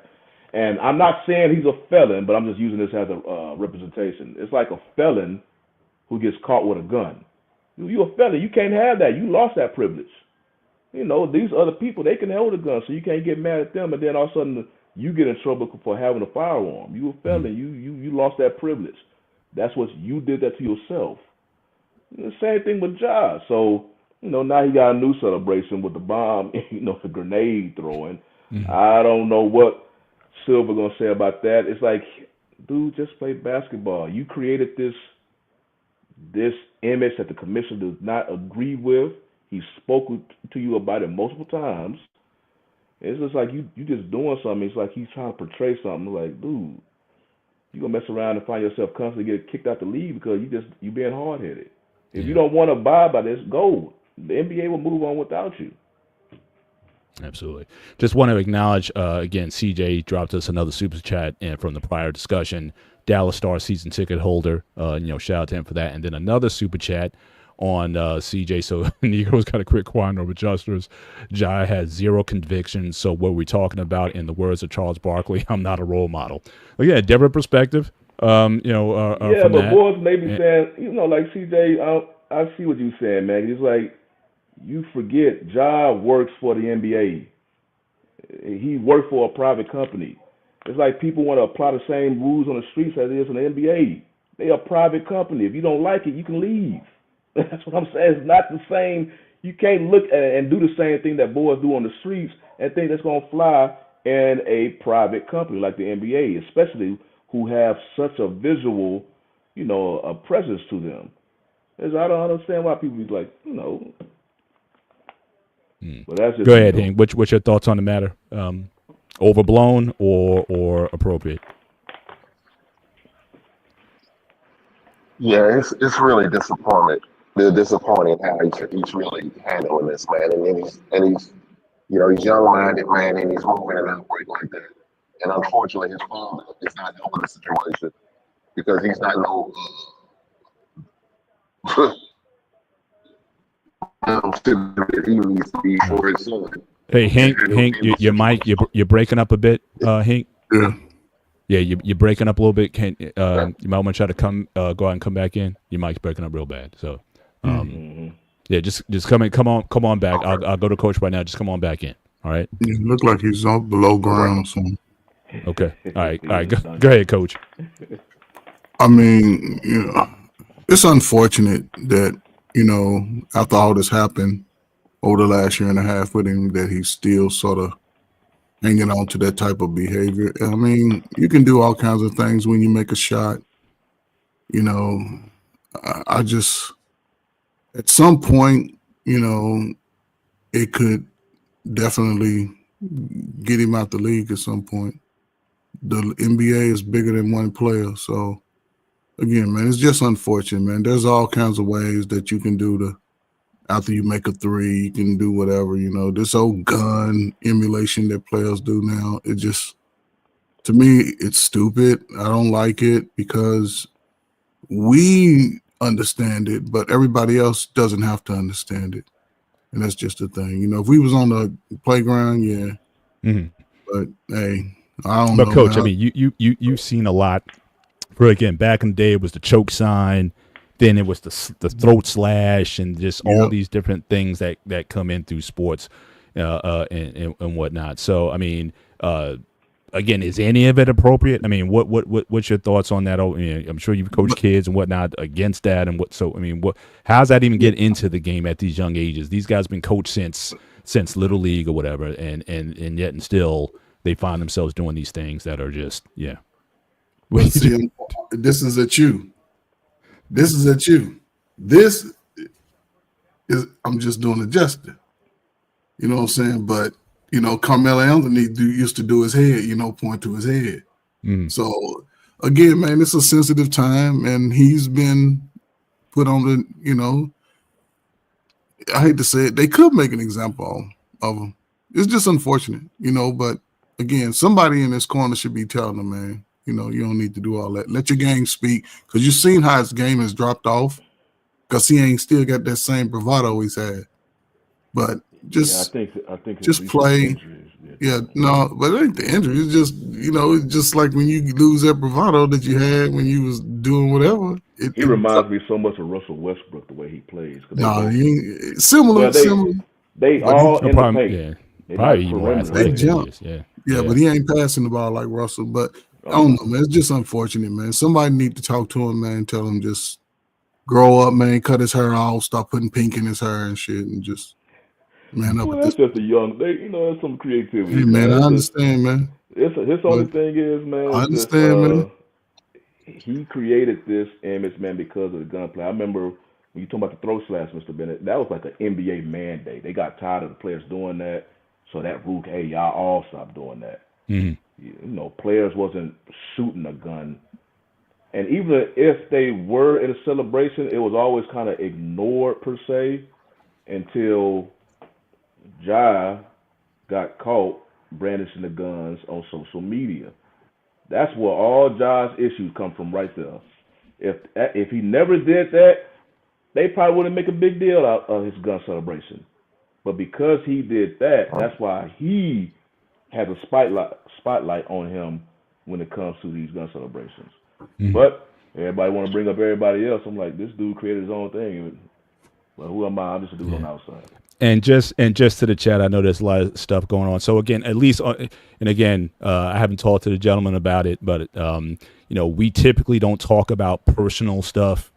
and I'm not saying he's a felon, but I'm just using this as a representation. It's like a felon who gets caught with a gun. You're a felon. You can't have that. You lost that privilege. These other people, they can hold a gun, so you can't get mad at them, and then all of a sudden you get in trouble for having a firearm. You a felon. You lost that privilege. That's what you did that to yourself. The same thing with Ja. So, now he got a new celebration with the bomb, the grenade throwing. Mm-hmm. I don't know what Silver gonna say about that. It's like, dude, just play basketball. You created this image that the commissioner does not agree with. He spoke to you about it multiple times. It's just like you just doing something. It's like he's trying to portray something. Like, dude, you gonna mess around and find yourself constantly getting kicked out the league because you being hard headed. If you don't want to abide by this, go. The NBA will move on without you. Absolutely. Just want to acknowledge again, CJ dropped us another super chat and from the prior discussion. Dallas Star season ticket holder. Shout out to him for that. And then another super chat on CJ. So Negro's got a quick quine over Justers. Ja has zero conviction. So what we're talking about, in the words of Charles Barkley, I'm not a role model. Well, yeah, different perspective. From but that. boys may be saying, like CJ, I see what you're saying, man. It's like you forget Ja works for the NBA. He worked for a private company. It's like people want to apply the same rules on the streets as it is in the NBA. They are a private company. If you don't like it, you can leave. That's what I'm saying. It's not the same. You can't look at it and do the same thing that boys do on the streets and think that's going to fly in a private company like the NBA, especially who have such a visual, a presence to them. I don't understand why people be like, But that's just Go ahead, Hank. What's your thoughts on the matter? Overblown or appropriate? Yeah, it's really disappointing. They're disappointing how he's really handling this, man. And he's he's young-minded, man, and he's moving and operating like that. And unfortunately, his father is not helping the situation because he's not no that he needs to be for his son. Hey, Hank, your mic, you're breaking up a bit, Hank. Yeah. Yeah, you're breaking up a little bit. You might want to try to go out and come back in. Your mic's breaking up real bad. So, yeah, just come on back. I'll go to Coach right now. Just come on back in. All right. It looked like he's on below ground or something. Okay. All right. Go ahead, Coach. I mean, it's unfortunate that, after all this happened over the last year and a half with him, that he's still sort of hanging on to that type of behavior. I mean, you can do all kinds of things when you make a shot. I just, at some point, it could definitely get him out the league at some point. The NBA is bigger than one player. So, again, man, it's just unfortunate, man. There's all kinds of ways that you can do after you make a three, you can do whatever, this old gun emulation that players do now. It just, to me, it's stupid. I don't like it because we understand it, but everybody else doesn't have to understand it. And that's just the thing. If we was on the playground, yeah. Mm-hmm. But, hey, I don't know. But, Coach, man. I mean, you've seen a lot. For, again, back in the day, it was the choke sign. Then it was the throat slash and just all these different things that come in through sports and whatnot. So, I mean, again, is any of it appropriate? I mean, what's your thoughts on that? I'm sure you've coached kids and whatnot against that. And how's that even get into the game at these young ages? These guys been coached since Little League or whatever, and yet still they find themselves doing these things that are just, yeah. See, this is at you. This is at you. This is, I'm just doing a gesture. You know what I'm saying? But, Carmelo Anthony used to do his head, point to his head. Mm. So, again, man, it's a sensitive time, and he's been put on the, I hate to say it, they could make an example of him. It's just unfortunate, but, again, somebody in this corner should be telling him, man, you don't need to do all that. Let your game speak, because you've seen how his game has dropped off because he ain't still got that same bravado he's had. But just, I think just play. Yeah, no, but it ain't the injury. It's just, it's just like when you lose that bravado that you had when you was doing whatever. He reminds me so much of Russell Westbrook, the way he plays. Similar. They all in the paint. Yeah. Probably even perimeter. They jump. Yeah, but he ain't passing the ball like Russell. But I don't know, man. It's just unfortunate, man. Somebody need to talk to him, man. Tell him just grow up, man. Cut his hair off. Stop putting pink in his hair and shit, and just man up. Well, that's just a young. That's some creativity. Hey, man, I understand, man. His only thing is, man. I understand, man. He created this image, man, because of the gunplay. I remember when you talking about the throw slash, Mr. Bennett. That was like an NBA mandate. They got tired of the players doing that, so that rule, hey, y'all all stop doing that. Mm-hmm. Players wasn't shooting a gun. And even if they were in a celebration, it was always kind of ignored per se until Ja got caught brandishing the guns on social media. That's where all Ja's issues come from right there. If he never did that, they probably wouldn't make a big deal out of his gun celebration. But because he did that, that's why he has a spotlight on him when it comes to these gun celebrations. Mm-hmm. But everybody want to bring up everybody else. I'm like, this dude created his own thing. Well, who am I? I'm just a dude on the outside. And just to the chat, I know there's a lot of stuff going on. So again, at least, and again, I haven't talked to the gentleman about it, but we typically don't talk about personal stuff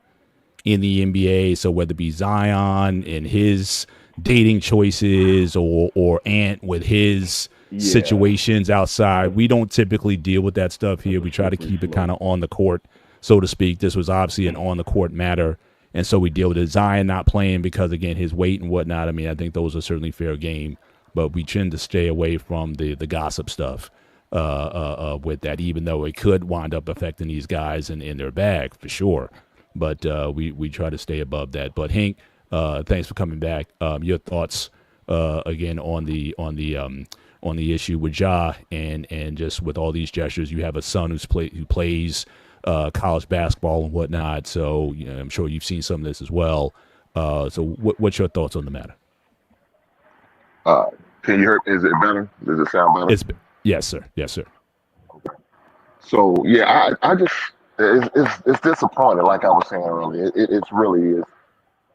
in the NBA. So whether it be Zion and his dating choices or Ant with his situations outside, we don't typically deal with that stuff here. We try to keep it kind of on the court, so to speak. This was obviously an on the court matter. And so we deal with Zion not playing because, again, his weight and whatnot. I mean, I think those are certainly fair game, but we tend to stay away from the gossip stuff with that, even though it could wind up affecting these guys in their bag for sure. But we try to stay above that. But Hank, thanks for coming back. Your thoughts again on the issue with Ja and just with all these gestures. You have a son who plays college basketball and whatnot, so I'm sure you've seen some of this as well. So what's your thoughts on the matter? Can you hear? Is it better? Does it sound better? Yes, sir. Yes, sir. Okay. So yeah, I just it's disappointing. Like I was saying earlier, it really is,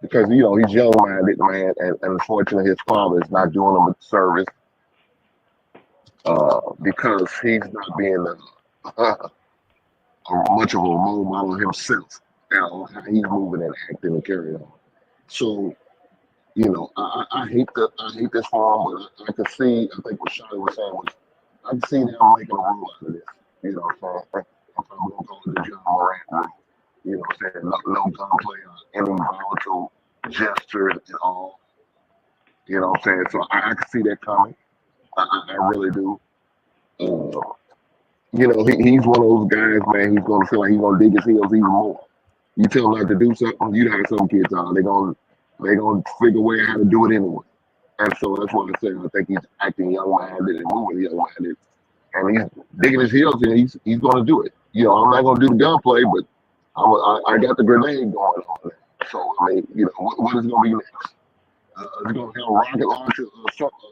because he's young-minded, man, and unfortunately his father is not doing him a service because he's not being much of a role model himself. How he's moving and acting and carrying on. So I hate this for him, but I can see. I think what Shawty was saying was, I can see them making a rule out of this. So I'm probably gonna call it the John Morant rule. Saying no gunplay or any volatile gestures at all. So I can see that coming. I really do. He's one of those guys, man. He's gonna feel like he's gonna dig his heels even more. You tell him not to do something, you know how some kids are. They're gonna figure a way how to do it anyway. And so that's what I say. I think he's acting young-minded and moving young-minded, and he's digging his heels in. He's gonna do it. I'm not gonna do the gunplay, but I got the grenade going on there. So I mean, what is gonna be next? Is it gonna have a rocket launcher or something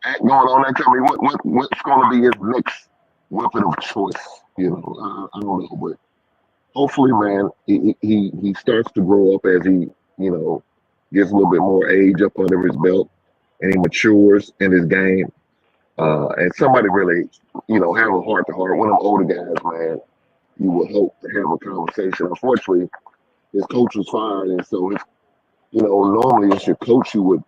act going on there? Tell me what's gonna be his next weapon of choice? I don't know, but hopefully, man, he starts to grow up as he gets a little bit more age up under his belt, and he matures in his game. And somebody really, have a heart to heart. One of them older guys, man, you would hope to have a conversation. Unfortunately, his coach was fired, and so normally it's your coach who would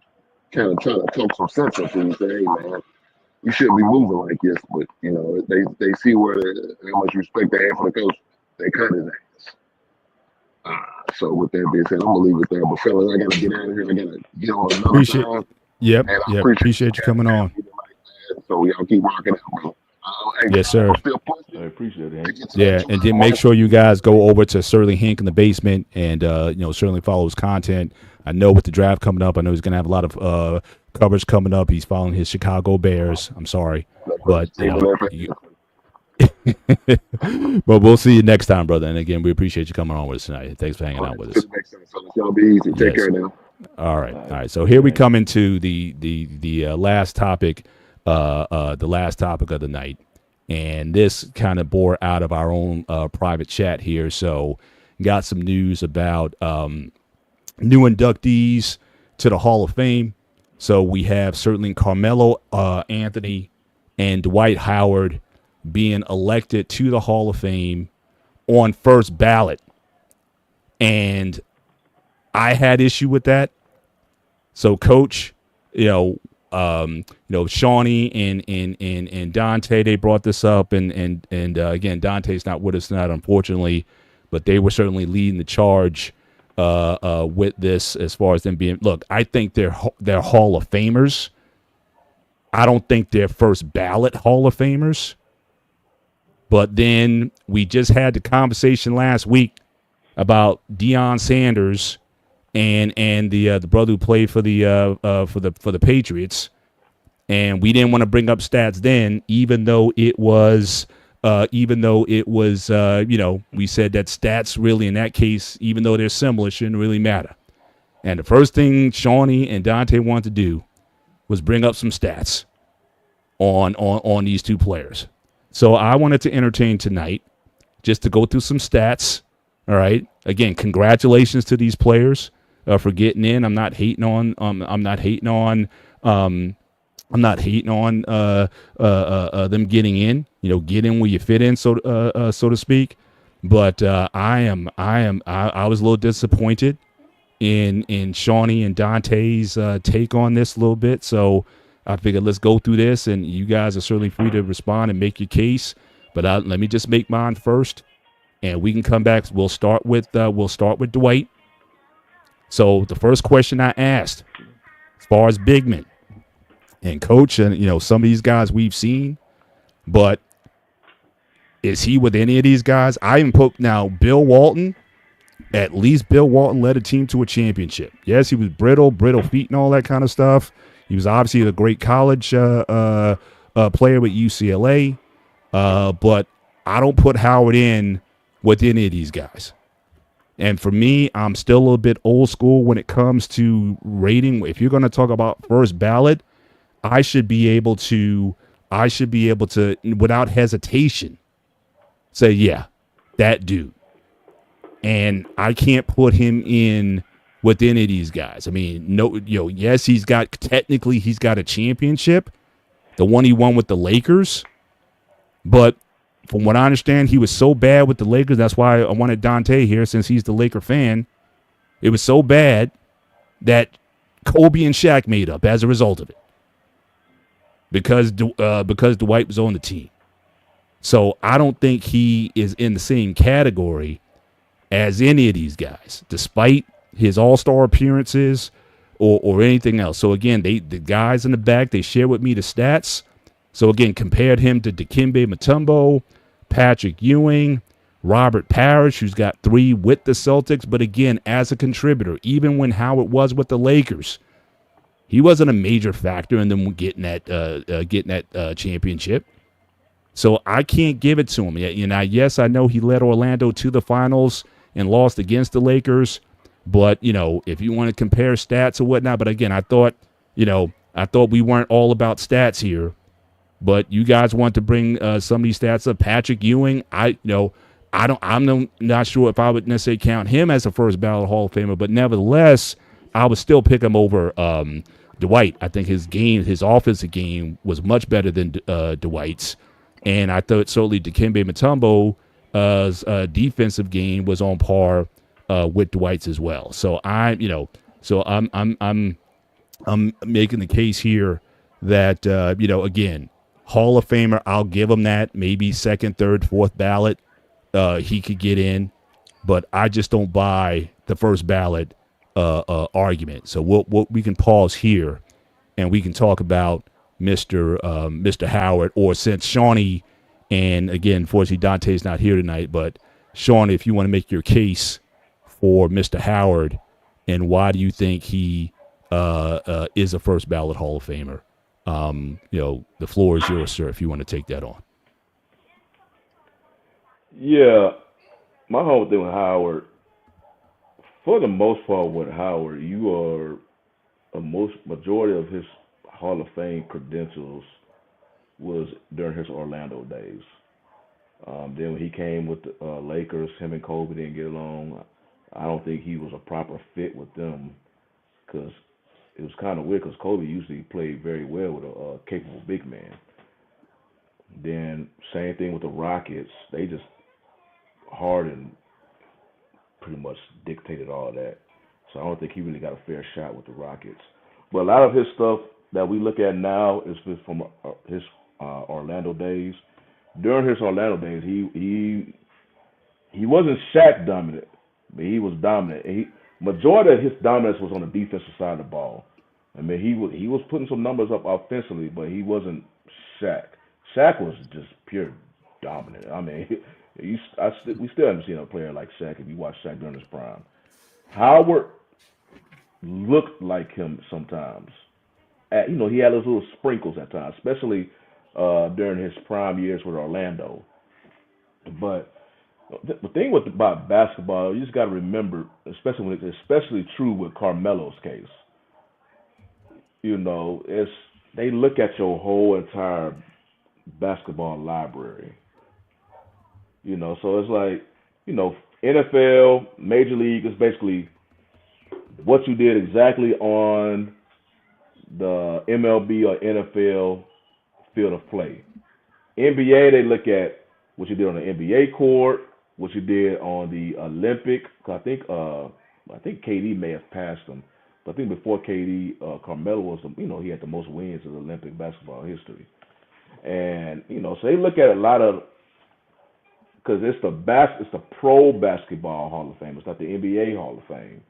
kind of try to talk some sense into you. Say, hey, man, you shouldn't be moving like this. But they see how much respect they have for the coach. They cut his ass. So with that being said, I'm gonna leave it there. But fellas, I gotta get out of here. I gotta get on another time. Yep. Appreciate you coming on. So y'all keep rocking out, bro. Yes, sir. I appreciate it. Yeah, and then make sure you guys go over to Sterling Hank in the basement and certainly follow his content. I know with the draft coming up, I know he's gonna have a lot of coverage coming up. He's following his Chicago Bears. I'm sorry, but but we'll see you next time, brother. And again, we appreciate you coming on with us tonight. Thanks for hanging out with us. Y'all be easy. Take care now. All right. So here we come into the last topic, the last topic of the night, and this kind of bore out of our own private chat here. So got some news about new inductees to the Hall of Fame. So we have certainly Carmelo Anthony and Dwight Howard being elected to the Hall of Fame on first ballot. And I had issue with that. So Coach, Shawnee and Dante, they brought this up, and again, Dante's not with us tonight, unfortunately, but they were certainly leading the charge with this as far as them being. Look, I think they're Hall of Famers. I don't think they're first ballot Hall of Famers. But then we just had the conversation last week about Deion Sanders and the brother who played for the Patriots, and we didn't want to bring up stats then, even though it was we said that stats really in that case, even though they're similar, shouldn't really matter. And the first thing Shawnee and Dante wanted to do was bring up some stats on these two players. So I wanted to entertain tonight just to go through some stats. All right. Again, congratulations to these players for getting in. I'm not hating on them getting in. Get in where you fit in, so to speak. But I was a little disappointed in Shawnee and Dante's take on this a little bit. So I figured let's go through this, and you guys are certainly free to respond and make your case. But let me just make mine first, and we can come back. We'll start with Dwight, So the first question I asked, as far as big men and coach, and some of these guys we've seen, but is he with any of these guys? I even put now Bill Walton. At least Bill Walton led a team to a championship. Yes, he was brittle feet and all that kind of stuff. He was obviously a great college player with UCLA, but I don't put Howard in with any of these guys. And for me, I'm still a little bit old school when it comes to rating. If you're going to talk about first ballot, I should be able to, without hesitation, say, yeah, that dude. And I can't put him in with any of these guys. I mean, yes, he's got a championship, the one he won with the Lakers. But from what I understand, he was so bad with the Lakers. That's why I wanted Dante here, since he's the Laker fan. It was so bad that Kobe and Shaq made up as a result of it, because Dwight was on the team. So I don't think he is in the same category as any of these guys, despite his all-star appearances or anything else. So again, the guys in the back, they share with me the stats. So again, compared him to Dikembe Mutombo, Patrick Ewing, Robert Parrish, who's got 3 with the Celtics, but again, as a contributor, even when Howard was with the Lakers, he wasn't a major factor in them getting that championship. So I can't give it to him. Yes, I know he led Orlando to the finals and lost against the Lakers. But, if you want to compare stats or whatnot, but again, I thought we weren't all about stats here. But you guys want to bring some of these stats up. Patrick Ewing, I'm not sure if I would necessarily count him as a first ballot Hall of Famer, but nevertheless, I would still pick him over Dwight. I think his offensive game was much better than Dwight's. And I thought certainly Dikembe Mutombo's defensive game was on par with Dwight's as well. So I'm making the case here that again, Hall of Famer, I'll give him that. Maybe second, third, fourth ballot, he could get in, but I just don't buy the first ballot argument. So we can pause here, and we can talk about Mr. Howard, or since Shawnee, and again, unfortunately Dante's not here tonight, but Shawnee, if you want to make your case for Mr. Howard and why do you think he is a first ballot Hall of Famer, the floor is yours, sir, if you want to take that on. Yeah, my whole thing with Howard, for the most part with Howard, you are majority of his Hall of Fame credentials was during his Orlando days. Then when he came with the Lakers, him and Kobe didn't get along. I don't think he was a proper fit with them, because it was kind of weird, because Kobe usually played very well with a capable big man. Then same thing with the Rockets. They just Harden pretty much dictated all that. So I don't think he really got a fair shot with the Rockets. But a lot of his stuff that we look at now is from his Orlando days. During his Orlando days, he wasn't Shaq dominant, but he was dominant. Majority of his dominance was on the defensive side of the ball. I mean, he was putting some numbers up offensively, but he wasn't Shaq. Shaq was just pure dominant. I mean, we still haven't seen a player like Shaq if you watch Shaq during his prime. Howard looked like him sometimes. He had those little sprinkles at times, especially during his prime years with Orlando. But the thing about basketball, you just got to remember, especially true with Carmelo's case. They look at your whole entire basketball library. So it's like, NFL, Major League is basically what you did exactly on the MLB or NFL field of play. NBA, they look at what you did on the NBA court, what you did on the Olympic. I think KD may have passed him, but I think before KD, Carmelo was he had the most wins in Olympic basketball history. And so they look at a lot of, because it's the pro basketball Hall of Fame. It's not the NBA Hall of Fame.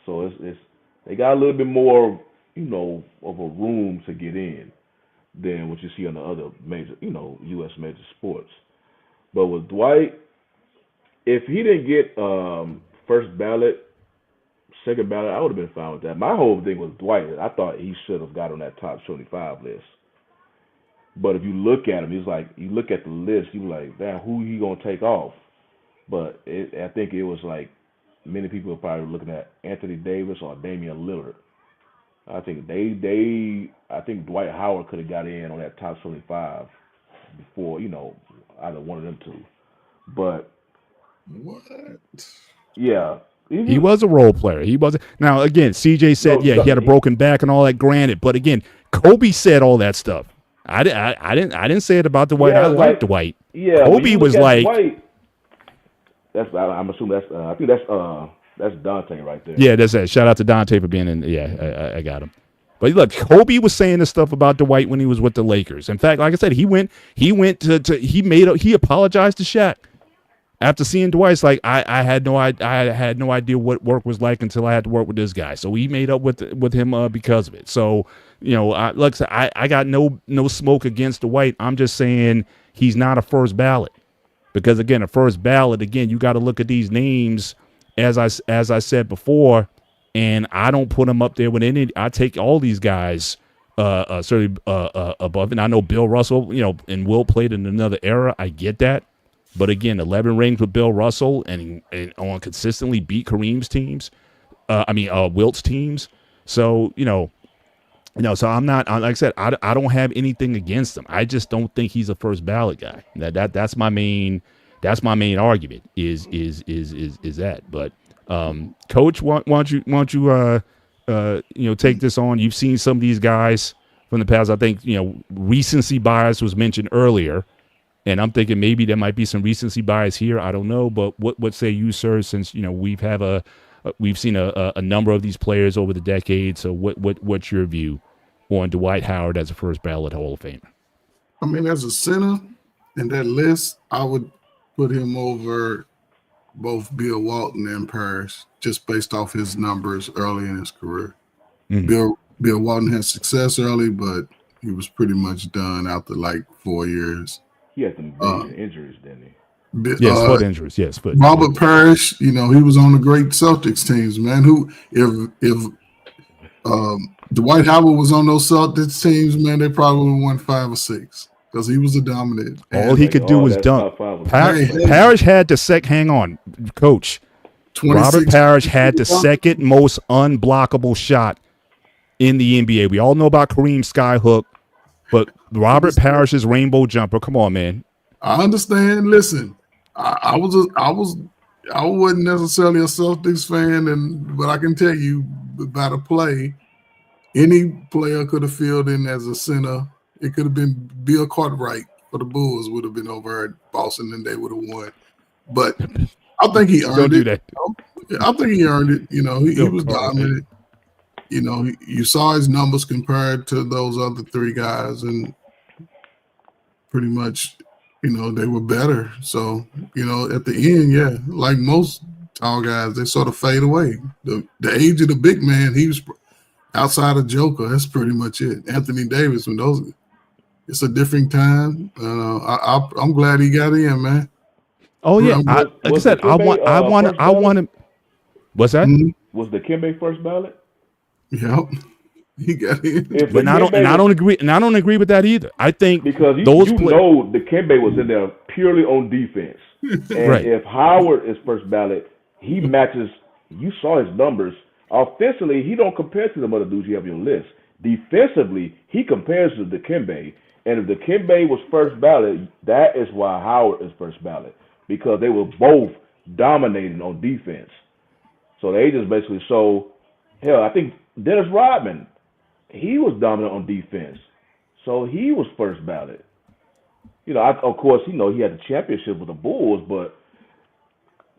So it's they got a little bit more, of a room to get in than what you see on the other major, U.S. major sports. But with Dwight, if he didn't get first ballot, second ballot, I would have been fine with that. My whole thing was Dwight. I thought he should have got on that top 25 list. But if you look at him, he's like, you look at the list, you like, damn, who he gonna take off? But I think it was like many people are probably looking at Anthony Davis or Damian Lillard. I think I think Dwight Howard could have got in on that top 25 before, either one of them two. But What? yeah, He was a role player. He wasn't. Now again, CJ said, he had a broken back and all that. Granted, but again, Kobe said all that stuff. I didn't say it about Dwight. I like Dwight. Yeah, Kobe was like, Dwight, I'm assuming I think that's Dante right there. yeah, that's it. Shout out to Dante for being in. Yeah, I got him. But look, Kobe was saying this stuff about Dwight when he was with the Lakers. In fact, like I said, he apologized to Shaq after seeing Dwight. It's like I had no idea what work was like until I had to work with this guy. So he made up with him because of it. So like I said, I got no smoke against Dwight. I'm just saying he's not a first ballot because again, a first ballot, again, you got to look at these names as I said before. And I don't put him up there with any. I take all these guys certainly above. And I know Bill Russell, and Will played in another era. I get that. But again, 11 rings with Bill Russell and on consistently beat Kareem's teams. Wilt's teams. So, so I'm not, like I said, I don't have anything against him. I just don't think he's a first ballot guy. That's my main argument is that. But Coach, why don't you take this on? You've seen some of these guys from the past. I think recency bias was mentioned earlier, and I'm thinking maybe there might be some recency bias here. I don't know, but what say you, sir? Since we've seen a number of these players over the decades. So what's your view on Dwight Howard as a first ballot Hall of Famer? I mean, as a center in that list, I would put him over both Bill Walton and Parrish, just based off his numbers early in his career. Mm-hmm. Bill Walton had success early, but he was pretty much done after like 4 years. He had some big injuries, didn't he? Yes, foot injuries. Yes, foot. Robert Parrish, he was on the great Celtics teams, man. Who, if Dwight Howard was on those Celtics teams, man, they probably would have won 5 or 6 because he was a dominant. All he could do was dunk. Parrish had the hang on, Coach. Robert Parrish had the second most unblockable shot in the NBA. We all know about Kareem's skyhook, but Robert Parrish's rainbow jumper. Come on, man. I understand. Listen, I wasn't necessarily a Celtics fan, but I can tell you by the play, any player could have filled in as a center. It could have been Bill Cartwright for the Bulls would have been over at Boston and they would have won. But I think he earned it. I think he earned it. He was dominant. You saw his numbers compared to those other 3 guys, and pretty much, they were better. So, at the end, yeah, like most tall guys, they sort of fade away. The age of the big man, he was outside of Joker. That's pretty much it. Anthony Davis, it's a different time. I'm glad he got in, man. Oh yeah, like I said, I want him. What's that? Mm-hmm. Was the Kimbe first ballot? Yep. He got in. But I don't agree with that either. I think because the Kimbe was in there purely on defense. And right. If Howard is first ballot, he matches. You saw his numbers. Offensively, he don't compare to the other dudes you have on your list. Defensively, he compares to the Kimbe. And if the Kimbe was first ballot, that is why Howard is first ballot, because they were both dominating on defense. So they just basically I think Dennis Rodman, he was dominant on defense. So he was first ballot. Of course, he had the championship with the Bulls, but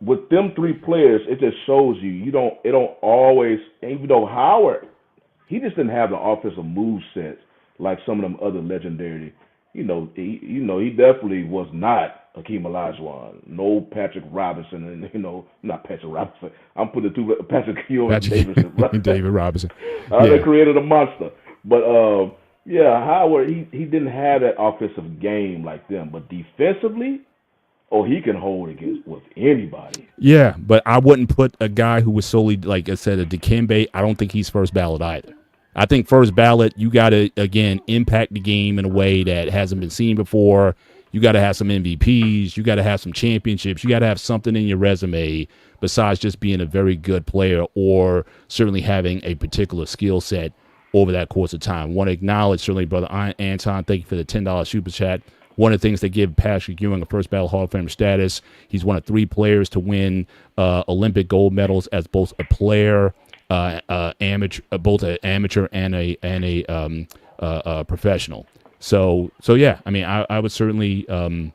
with them 3 players, it just shows you, it don't always, even though Howard, he just didn't have the offensive move set like some of them other legendary, he definitely was not Hakeem Olajuwon, no Patrick Robinson, and not Patrick Robinson. I'm putting two Patrick Ewing and David David Robinson. They created a monster, but Howard he didn't have that offensive game like them, but defensively, he can hold against with anybody. Yeah, but I wouldn't put a guy who was solely, like I said, a Dikembe. I don't think he's first ballot either. I think first ballot, you got to, again, impact the game in a way that hasn't been seen before. You got to have some MVPs. You got to have some championships. You got to have something in your resume besides just being a very good player or certainly having a particular skill set over that course of time. Want to acknowledge, certainly, Brother Anton, thank you for the $10 super chat. One of the things that give Patrick Ewing a first ballot Hall of Famer status, he's one of 3 players to win Olympic gold medals as both a player, amateur, both an amateur and a professional. So yeah, I mean, I would certainly do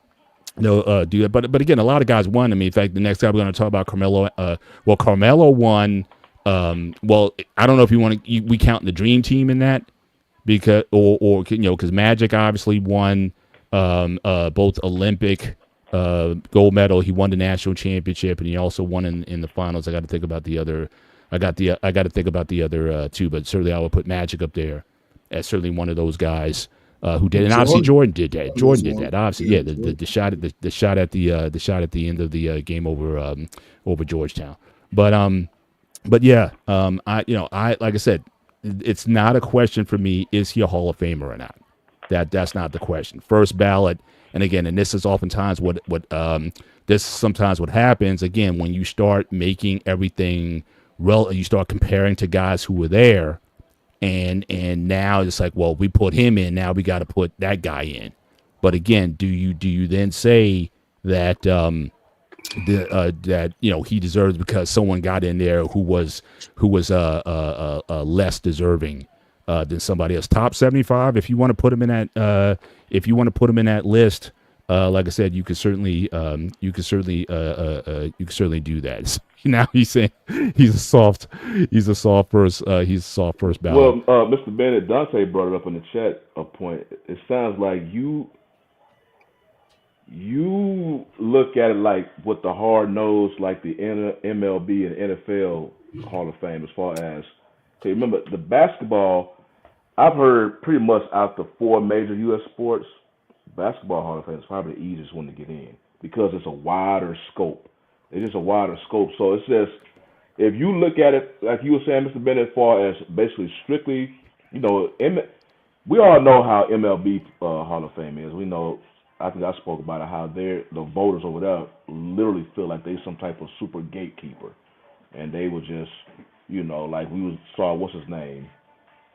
that. But again, a lot of guys won. I mean, in fact, the next guy we're going to talk about, Carmelo. Carmelo won. Well, I don't know if you want to. We count the Dream Team in that because because Magic obviously won both Olympic gold medal. He won the national championship, and he also won in the finals. I got to think about the other. I got to think about the other two, but certainly I would put Magic up there as certainly one of those guys. Who did, and obviously Jordan did that. Jordan did that. Obviously, yeah. The shot at the end of the game over Georgetown. But yeah. I like I said, it's not a question for me. Is he a Hall of Famer or not? That's not the question. First ballot, and again, and this is oftentimes what sometimes what happens. Again, when you start making everything you start comparing to guys who were there. And now it's like, well, we put him in. Now we got to put that guy in. But again, do you then say that that he deserves because someone got in there who was less deserving than somebody else? Top 75. If you want to put him in that list, like I said, you could certainly do that. Now he's saying he's a soft first ballot. Well, Mr. Bennett, Dante brought it up in the chat. A point. It sounds like you look at it like with the hard nose, like the MLB and NFL Hall of Fame, as far as remember the basketball. I've heard pretty much out the 4 major U.S. sports, basketball Hall of Fame is probably the easiest one to get in because it's a wider scope. It's just a wider scope. So it's just, if you look at it, like you were saying, Mr. Bennett, as far as basically strictly, we all know how MLB Hall of Fame is. We know, I think I spoke about it, how the voters over there literally feel like they some type of super gatekeeper. And they were just, like we saw, what's his name?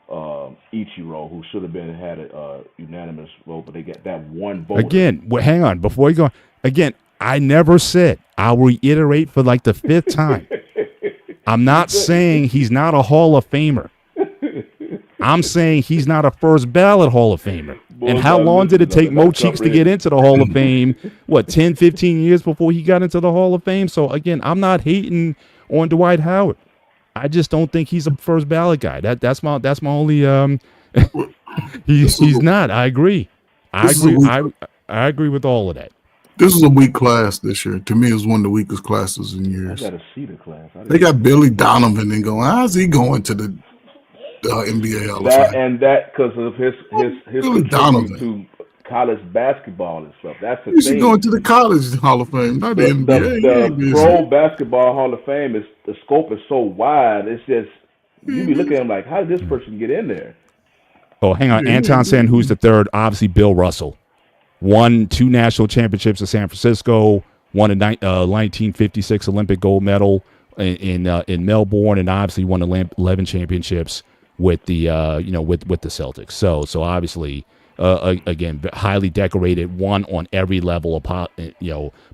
Ichiro, who should have had a unanimous vote, but they get that one vote. Again, hang on. Before you go on, again, I never said, I'll reiterate for like the 5th time. I'm not saying he's not a Hall of Famer. I'm saying he's not a first ballot Hall of Famer. And how long did it take Mo Cheeks to get into the Hall of Fame? 10, 15 years before he got into the Hall of Fame? So, again, I'm not hating on Dwight Howard. I just don't think he's a first ballot guy. That's my only he's not. I agree. I agree with all of that. This is a weak class this year. To me, it's one of the weakest classes in years. I got to see the class. They got Billy Donovan and going, how's he going to the NBA Hall of Fame? And that because of his contribution to college basketball and stuff. That's the thing. He's going to the college Hall of Fame, not the NBA. The Pro Basketball Hall of Fame the scope is so wide. It's just you be looking at him like, how did this person get in there? Oh, hang on. Anton saying who's the third? Obviously, Bill Russell. Won 2 national championships in San Francisco. Won a 1956 Olympic gold medal in Melbourne, and obviously won 11 championships with the with the Celtics. So obviously, again, highly decorated, won on every level of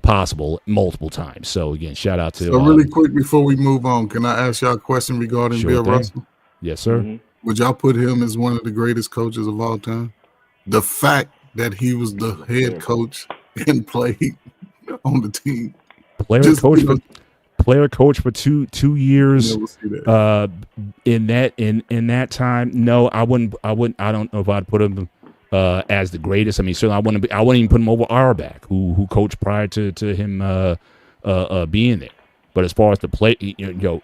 possible multiple times. So again, shout out to. So really quick before we move on, can I ask y'all a question regarding Bill Russell? Yes, sir. Mm-hmm. Would y'all put him as one of the greatest coaches of all time? The fact that he was the head coach and played on the team, player coach for two years. In that time, no, I wouldn't. I don't know if I'd put him as the greatest. I mean, certainly I wouldn't even put him over Auerbach, who coached prior to him being there. But as far as the play,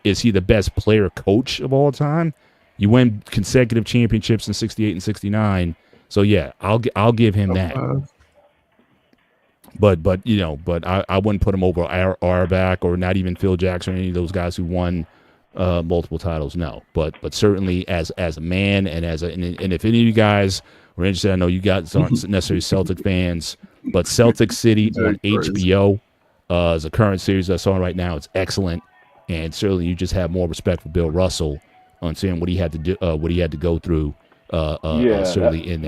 is he the best player coach of all time? You win consecutive championships in '68 and '69, so yeah, I'll give him that. But I wouldn't put him over Auerbach or not even Phil Jackson or any of those guys who won multiple titles. No, but certainly as a man and and if any of you guys were interested, I know you guys aren't necessarily Celtic fans, but Celtic City on HBO is a current series that's on right now. It's excellent, and certainly you just have more respect for Bill Russell on seeing what he had to do, what he had to go through. Certainly in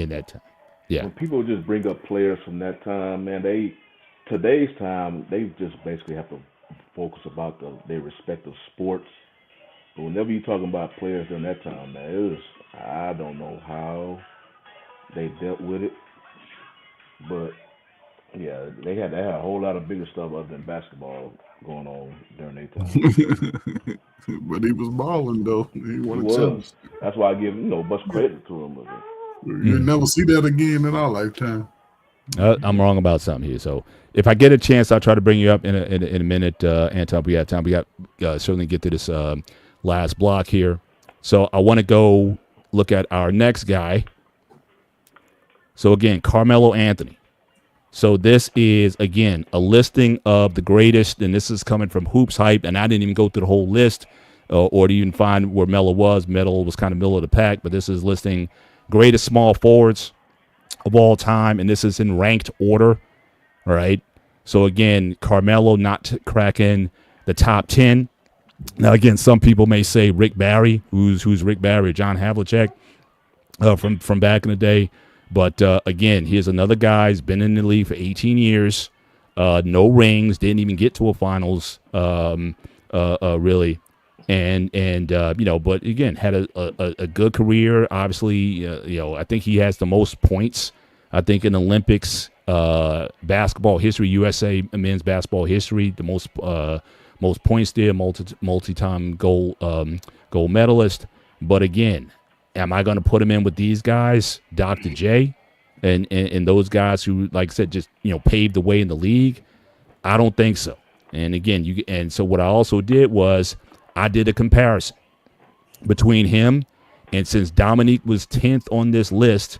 that time. Yeah. When people just bring up players from that time, man, today's time they just basically have to focus about their respective sports. But whenever you're talking about players during that time, man, I don't know how they dealt with it, but yeah, they had a whole lot of bigger stuff other than basketball going on during their time. But he was balling though. He was. That's why I give much credit to him. You'll never see that again in our lifetime. I'm wrong about something here. So if I get a chance, I'll try to bring you up in a minute, Anton. We have time. We got certainly get to this last block here. So I want to go look at our next guy. So again, Carmelo Anthony. So this is, again, a listing of the greatest, and this is coming from Hoops Hype, and I didn't even go through the whole list or to even find where Melo was. Melo was kind of middle of the pack, but this is listing greatest small forwards of all time, and this is in ranked order, all right? So, again, Carmelo not cracking the top 10. Now, again, some people may say Rick Barry, who's Rick Barry, John Havlicek from back in the day. But, again, here's another guy. He's been in the league for 18 years. No rings. Didn't even get to a finals, really. And but, again, had a good career. Obviously, I think he has the most points, I think, in Olympics basketball history, USA men's basketball history, the most points there, multi-time gold medalist. But, again, am I going to put him in with these guys, Dr. J, and those guys who, like I said, just paved the way in the league? I don't think so. And again, so what I also did was I did a comparison between him, and since Dominique was 10th on this list,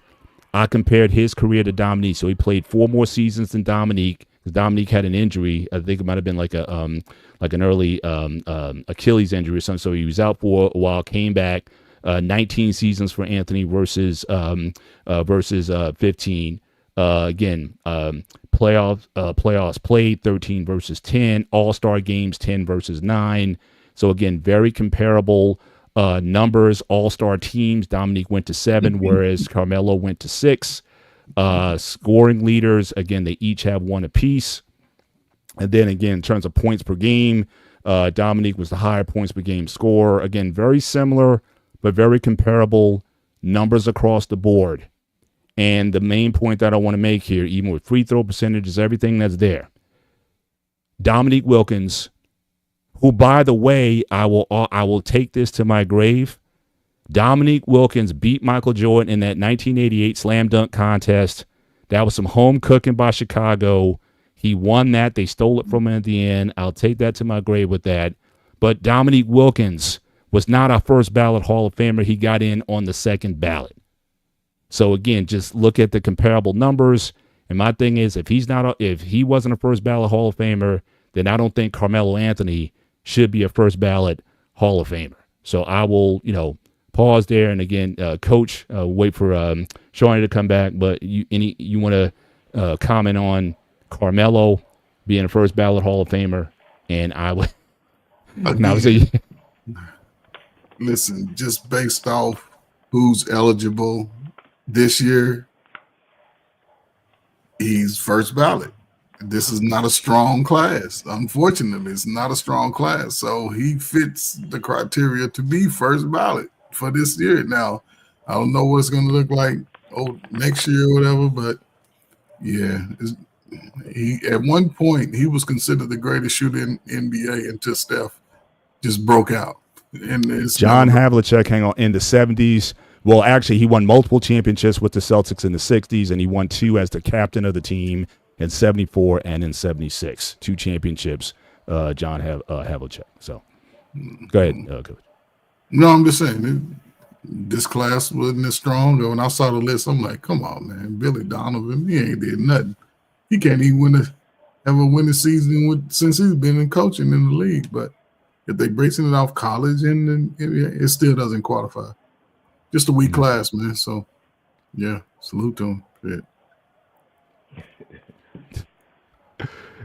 I compared his career to Dominique. So he played 4 more seasons than Dominique, because Dominique had an injury. I think it might have been like an early Achilles injury or something. So he was out for a while, came back. 19 seasons for Anthony versus 15. Again, playoffs played 13 versus 10. All-Star games 10 versus 9. So again, very comparable numbers. All-Star teams, Dominique went to 7, whereas Carmelo went to 6. Scoring leaders, again, they each have 1 apiece. And then again, in terms of points per game, Dominique was the higher points per game scorer. Again, very similar, but very comparable numbers across the board. And the main point that I want to make here, even with free throw percentages, everything that's there, Dominique Wilkins, who, by the way, I will take this to my grave. Dominique Wilkins beat Michael Jordan in that 1988 slam dunk contest. That was some home cooking by Chicago. He won that. They stole it from him at the end. I'll take that to my grave with that. But Dominique Wilkins was not our first ballot Hall of Famer. He got in on the second ballot. So again, just look at the comparable numbers. And my thing is, if he wasn't a first ballot Hall of Famer, then I don't think Carmelo Anthony should be a first ballot Hall of Famer. So I will, pause there. And again, Coach, wait for Shawnee to come back. But you want to comment on Carmelo being a first ballot Hall of Famer? And I would. Listen, just based off who's eligible this year, he's first ballot. This is not a strong class. Unfortunately, it's not a strong class. So he fits the criteria to be first ballot for this year. Now, I don't know what it's going to look like next year or whatever, but yeah, he at one point he was considered the greatest shooter in NBA until Steph just broke out. And it's John Havlicek, hang on, in the 70s Well, actually, he won multiple championships with the Celtics in the 60s, and he won 2 as the captain of the team in 74 and in 76. 2 championships, John Havlicek. So go ahead, Coach. No, I'm just saying this class wasn't as strong. When I saw the list, I'm like, come on, man. Billy Donovan, he ain't did nothing. He can't even have a winning season since he's been in coaching in the league. But if they basing it off college, and it still doesn't qualify. Just a weak class, man. So, yeah, salute to him. Yeah.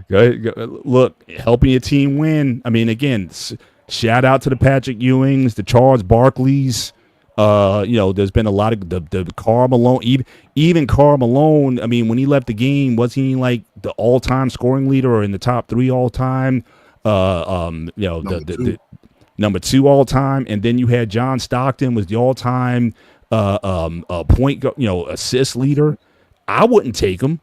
Go ahead, look, helping your team win. I mean, again, shout out to the Patrick Ewings, the Charles Barkleys. There's been a lot of the Karl Malone, even Karl Malone. I mean, when he left the game, was he like the all-time scoring leader or in the top 3 all-time? Number 2 all-time, and then you had John Stockton was the all-time point, assist leader. I wouldn't take him,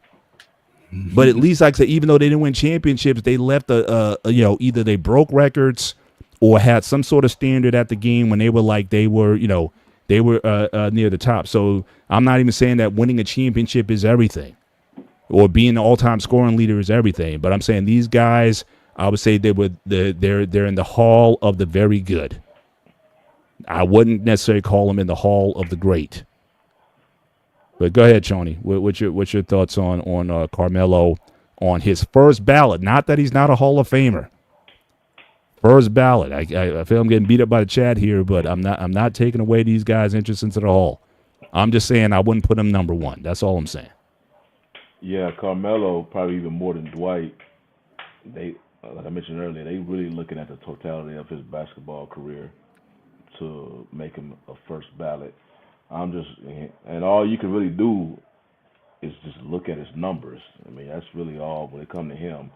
but at least, like I said, even though they didn't win championships, they left either they broke records or had some sort of standard at the game when they were near the top. So I'm not even saying that winning a championship is everything, or being the all-time scoring leader is everything. But I'm saying these guys, I would say they're in the Hall of the Very Good. I wouldn't necessarily call them in the Hall of the Great. But go ahead, Shoney. What's your thoughts on Carmelo on his first ballot? Not that he's not a Hall of Famer. First ballot. I feel I'm getting beat up by the chat here, but I'm not taking away these guys' interest into the Hall. I'm just saying I wouldn't put him number 1. That's all I'm saying. Yeah, Carmelo probably even more than Dwight. Like I mentioned earlier, they really looking at the totality of his basketball career to make him a first ballot. And all you can really do is just look at his numbers. I mean, that's really all when it comes to him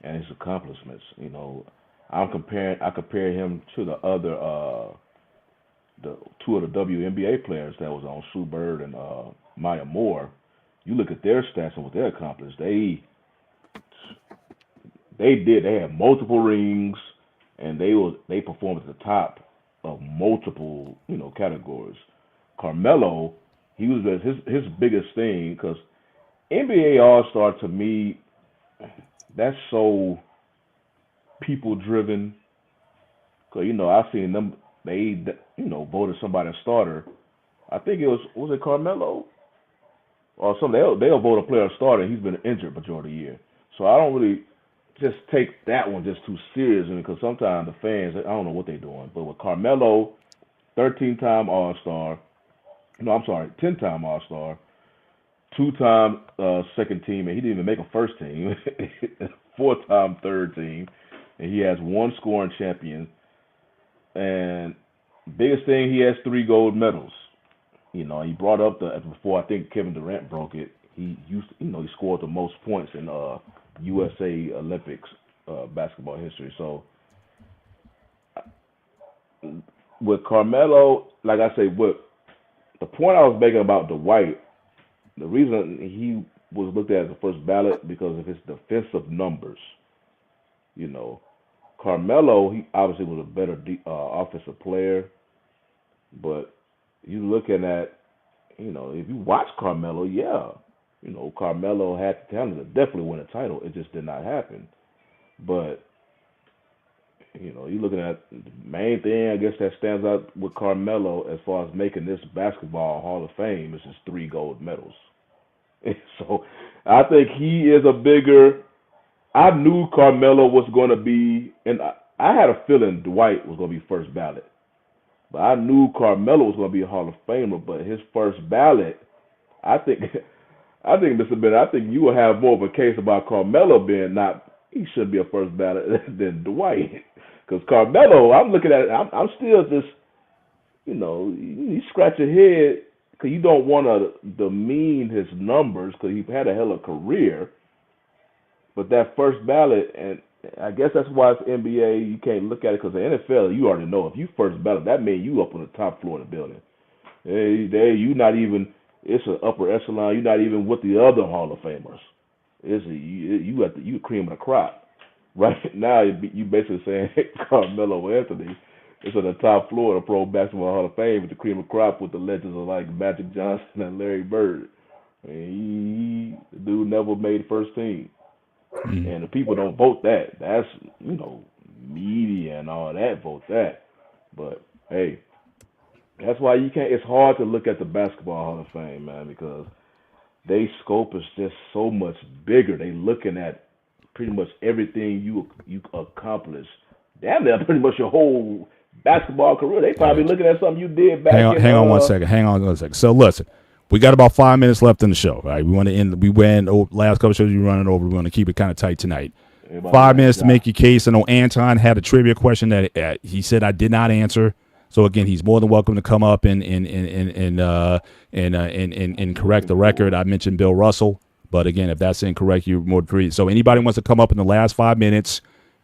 and his accomplishments. I compare him to the other the 2 of the WNBA players that was on Sue Bird and Maya Moore. You look at their stats and what they accomplished. They had multiple rings, and they performed at the top of multiple categories. Carmelo, he was his biggest thing, because NBA All-Star, to me, that's so people driven. Because I've seen them, they voted somebody a starter. I think it was it Carmelo or something. They'll vote a player a starter, and he's been injured majority of the year. So I don't really just take that one just too seriously, because sometimes the fans, I don't know what they're doing. But with Carmelo, 13-time All-Star, 10-time All-Star, 2-time second team, and he didn't even make a first team, 4-time third team, and he has 1 scoring champion. And biggest thing, he has 3 gold medals. He brought up before I think Kevin Durant broke it. He he scored the most points in USA Olympics basketball history. So with Carmelo, like I say, the point I was making about Dwight, the reason he was looked at as the first ballot because of his defensive numbers. Carmelo, he obviously was a better offensive player, but you looking at, if you watch Carmelo, Carmelo had the talent to definitely win a title. It just did not happen. But, you're looking at the main thing, I guess, that stands out with Carmelo as far as making this basketball Hall of Fame is his 3 gold medals. So I think he is a bigger. I knew Carmelo was going to be, and I had a feeling Dwight was going to be first ballot. But I knew Carmelo was going to be a Hall of Famer. But his first ballot, I think, Mr. Bennett, I think you will have more of a case about Carmelo being he should be a first ballot than Dwight. Because Carmelo, I'm looking at it, I'm still just, you scratch your head because you don't want to demean his numbers because he had a hell of a career. But that first ballot, and I guess that's why it's NBA, you can't look at it, because the NFL, you already know, if you first ballot, that means you up on the top floor of the building. You not even, it's an upper echelon, you're not even with the other Hall of Famers. You cream of the crop. Right now, you basically saying Carmelo Anthony it's on the top floor of the Pro Basketball Hall of Fame with the cream of crop with the legends of like Magic Johnson and Larry Bird. And the dude never made first team. And the people don't vote that. That's, media and all that vote that. But hey, that's why you can't. It's hard to look at the Basketball Hall of Fame, man, because they scope is just so much bigger. They looking at pretty much everything you accomplished. Damn near pretty much your whole basketball career. They probably looking at something you did back. Hang on 1 second. Hang on 1 second. So listen, we got about 5 minutes left in the show. Right, we want to end. We went over last couple shows. We running over. We want to keep it kind of tight tonight. 5 minutes to make your case. I know Anton had a trivia question that he said I did not answer. So again, he's more than welcome to come up and correct the record. I mentioned Bill Russell, but again, if that's incorrect, you're more free. So anybody wants to come up in the last 5 minutes,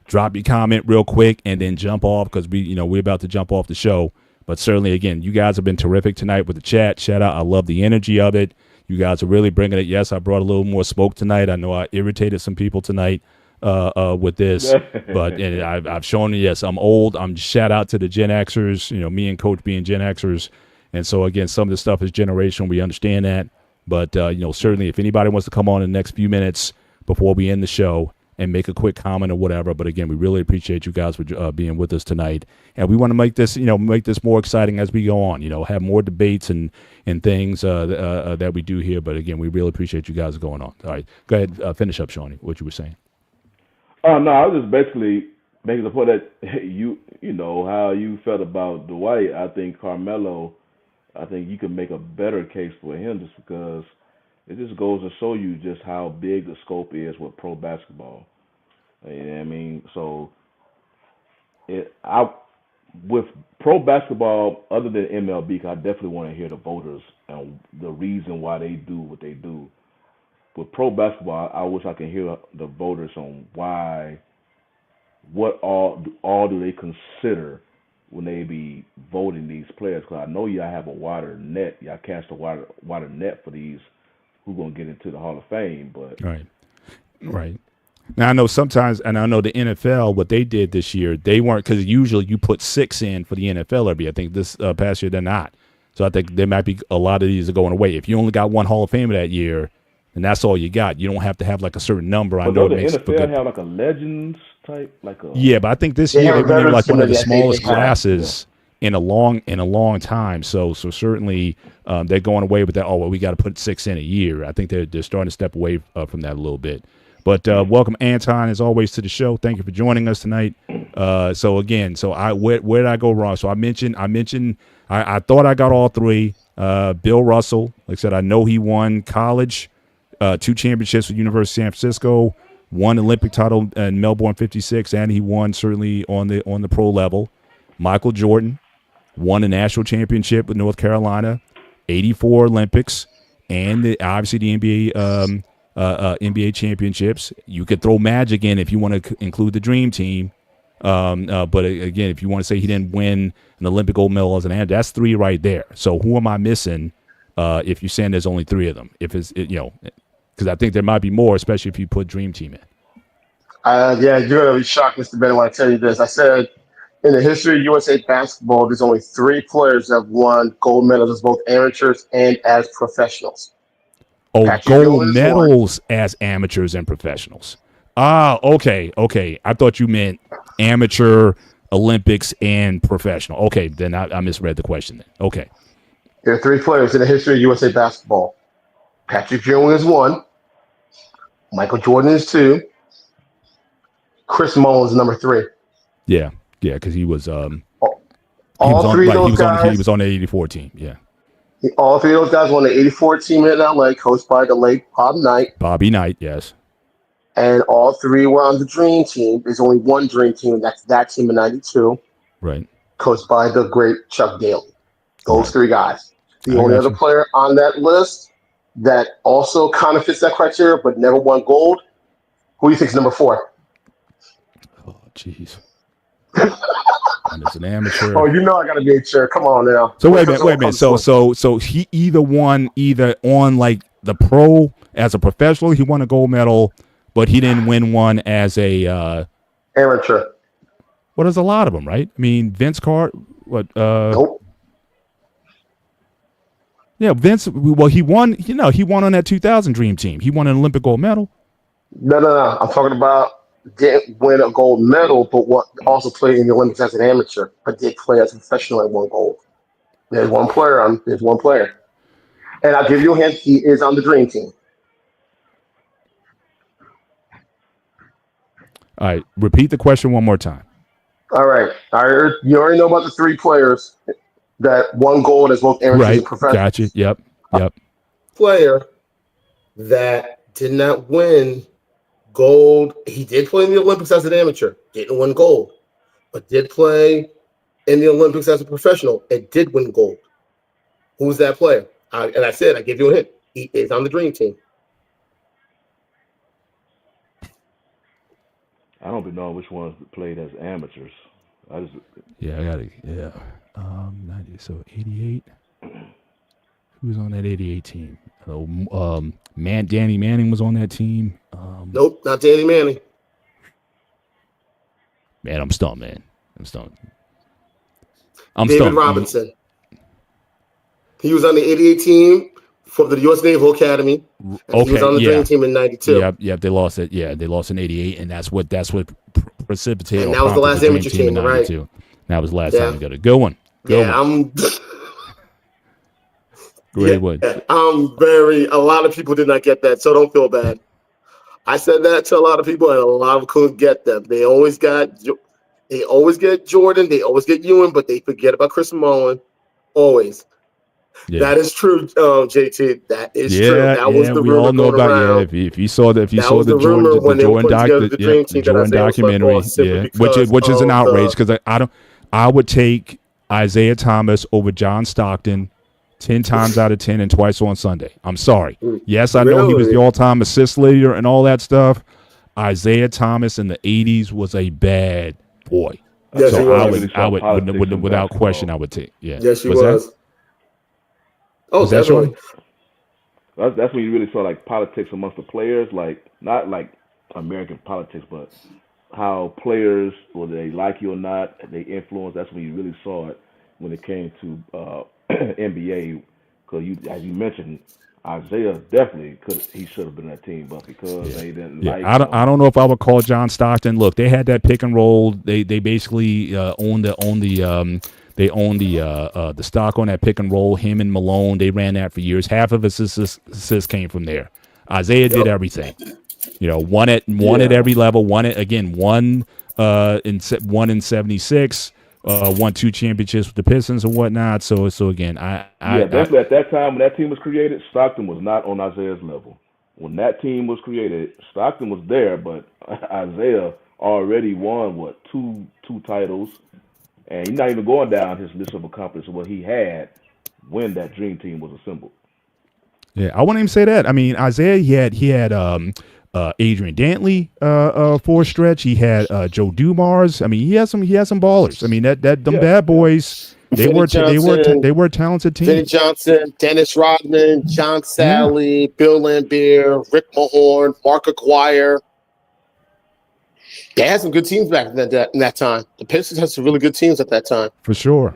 drop your comment real quick, and then jump off because we're about to jump off the show. But certainly, again, you guys have been terrific tonight with the chat. Shout out! I love the energy of it. You guys are really bringing it. Yes, I brought a little more smoke tonight. I know I irritated some people tonight with this, but I've shown yes, I'm old. I'm shout out to the Gen Xers, me and Coach being Gen Xers. And so again, some of the stuff is generational. We understand that, but certainly if anybody wants to come on in the next few minutes before we end the show and make a quick comment or whatever. But again, we really appreciate you guys for being with us tonight. And we want to make this, make this more exciting as we go on, have more debates and things that we do here. But again, we really appreciate you guys going on. All right, go ahead, finish up, Shawnee, what you were saying. No, I was just basically making the point that you know how you felt about Dwight. I think Carmelo, you can make a better case for him just because it just goes to show you just how big the scope is with pro basketball. You know what I mean? So with pro basketball, other than MLB, I definitely want to hear the voters and the reason why they do what they do. With pro basketball, I wish I could hear the voters on what all do they consider when they be voting these players. Because I know y'all have a wider net. Y'all cast a wider net for these who going to get into the Hall of Fame. But Right. Now, I know sometimes, and I know the NFL, what they did this year, they weren't, because usually you put 6 in for the NFL every. I think this past year they're not. So I think there might be a lot of these are going away. If you only got one Hall of Famer that year, and that's all you got. You don't have to have like a certain number. I know the NFL have like a Legends type, but I think this year they were like one of the smallest classes in a long time. So certainly they're going away with that. Oh well, we got to put 6 in a year. I think they're starting to step away from that a little bit. But welcome Anton as always to the show. Thank you for joining us tonight. So where did I go wrong? So I mentioned I thought I got all 3. Bill Russell, like I said, I know he won college. 2 championships with University of San Francisco, 1 Olympic title in Melbourne '56, and he won certainly on the pro level. Michael Jordan won a national championship with North Carolina, 84 Olympics, and obviously the NBA championships. You could throw Magic in if you want to include the Dream Team. But again, if you want to say he didn't win an Olympic gold medal as an amateur, that's 3 right there. So who am I missing if you're saying there's only 3 of them? If it's because I think there might be more, especially if you put Dream Team in. Yeah, you're going to be shocked, Mr. Ben, when I tell you this. I said in the history of USA basketball, there's only 3 players that have won gold medals as both amateurs and as professionals. Oh, gold medals as amateurs and professionals. Okay. I thought you meant amateur, Olympics, and professional. Okay, then I misread the question then. Okay. There are 3 players in the history of USA basketball. Patrick Ewing is 1. Michael Jordan is 2. Chris Mullin is number 3. Yeah, because he was all 3 of those guys. He was on the '84 team. Yeah. All 3 of those guys won the '84 team in LA, coached by the late Bobby Knight, yes. And all 3 were on the Dream Team. There's only one Dream Team, and that's that team in '92. Right. Coached by the great Chuck Daly. Those 3 guys. The only other player on that list that also kind of fits that criteria but never won gold, who do you think is number 4? Oh, jeez. And it's an amateur. Oh, I got to be sure. Come on now. So wait a minute. So he either on like the pro as a professional, he won a gold medal, but he didn't win one as a amateur. Well, there's a lot of them, right? I mean, Vince Carter. What? Nope. Yeah, Vince. Well, he won. He won on that 2000 Dream Team. He won an Olympic gold medal. No. I'm talking about didn't win a gold medal, but also played in the Olympics as an amateur, but did play as a professional and won gold. There's one player. And I'll give you a hint. He is on the Dream Team. All right, repeat the question one more time. All right. You already know about the 3 players that won gold as both amateurs and professionals. Gotcha. Yep. Player that did not win gold. He did play in the Olympics as an amateur, didn't win gold, but did play in the Olympics as a professional and did win gold. Who's that player? And I said, I gave you a hint. He is on the Dream Team. I don't even know which ones played as amateurs. I got it. Yeah. 90, so 88. Who was on that 88 team? Danny Manning was on that team. Nope, not Danny Manning. Man, I'm stumped, man. David Robinson. He was on the 88 team for the U.S. Naval Academy. Okay, he was on the Dream Team in 92. Yep, they lost it. Yeah, they lost in 88, and that's what precipitated. And that was the last amateur team, right? That was the last time we got a good one. Great one. A lot of people did not get that, so don't feel bad. I said that to a lot of people, and a lot of them couldn't get them. They always get Jordan, they always get Ewing, but they forget about Chris Mullen. Always. Yeah. That is true, JT. That is true. That was the rumor. We all know about around. If you saw the Jordan documentary, which is an outrage because I would take Isaiah Thomas over John Stockton 10 times out of 10 and twice on Sunday. I'm sorry. Yes, I know he was the all-time assist leader and all that stuff. Isaiah Thomas in the 80s was a bad boy. Yes, so I would without question, I would take. Yeah. Yes, he was. Oh, definitely. That's when you really saw like politics amongst the players, like not like American politics, but how players, whether they like you or not, they influence. That's when you really saw it when it came to NBA. Because as you mentioned, Isaiah definitely he should have been that team, but because they didn't like. I don't know if I would call John Stockton. Look, they had that pick and roll. They basically owned the stock on that pick and roll. Him and Malone, they ran that for years. Half of his assists came from there. Isaiah did everything. Won at every level. Won in 76. Won 2 championships with the Pistons and whatnot. So again, definitely at that time when that team was created, Stockton was not on Isaiah's level. When that team was created, Stockton was there, but Isaiah already won two titles. And he's not even going down his list of accomplishments what he had when that Dream Team was assembled. Yeah, I wouldn't even say that. I mean, Isaiah, he had Adrian Dantley for a stretch. He had Joe Dumars. I mean, he has some ballers. I mean, them bad boys. They were a talented team. Vinny Johnson, Dennis Rodman, John Sally, Bill Laimbeer, Rick Mahorn, Mark Aguirre. They had some good teams back in that time. The Pistons had some really good teams at that time. For sure.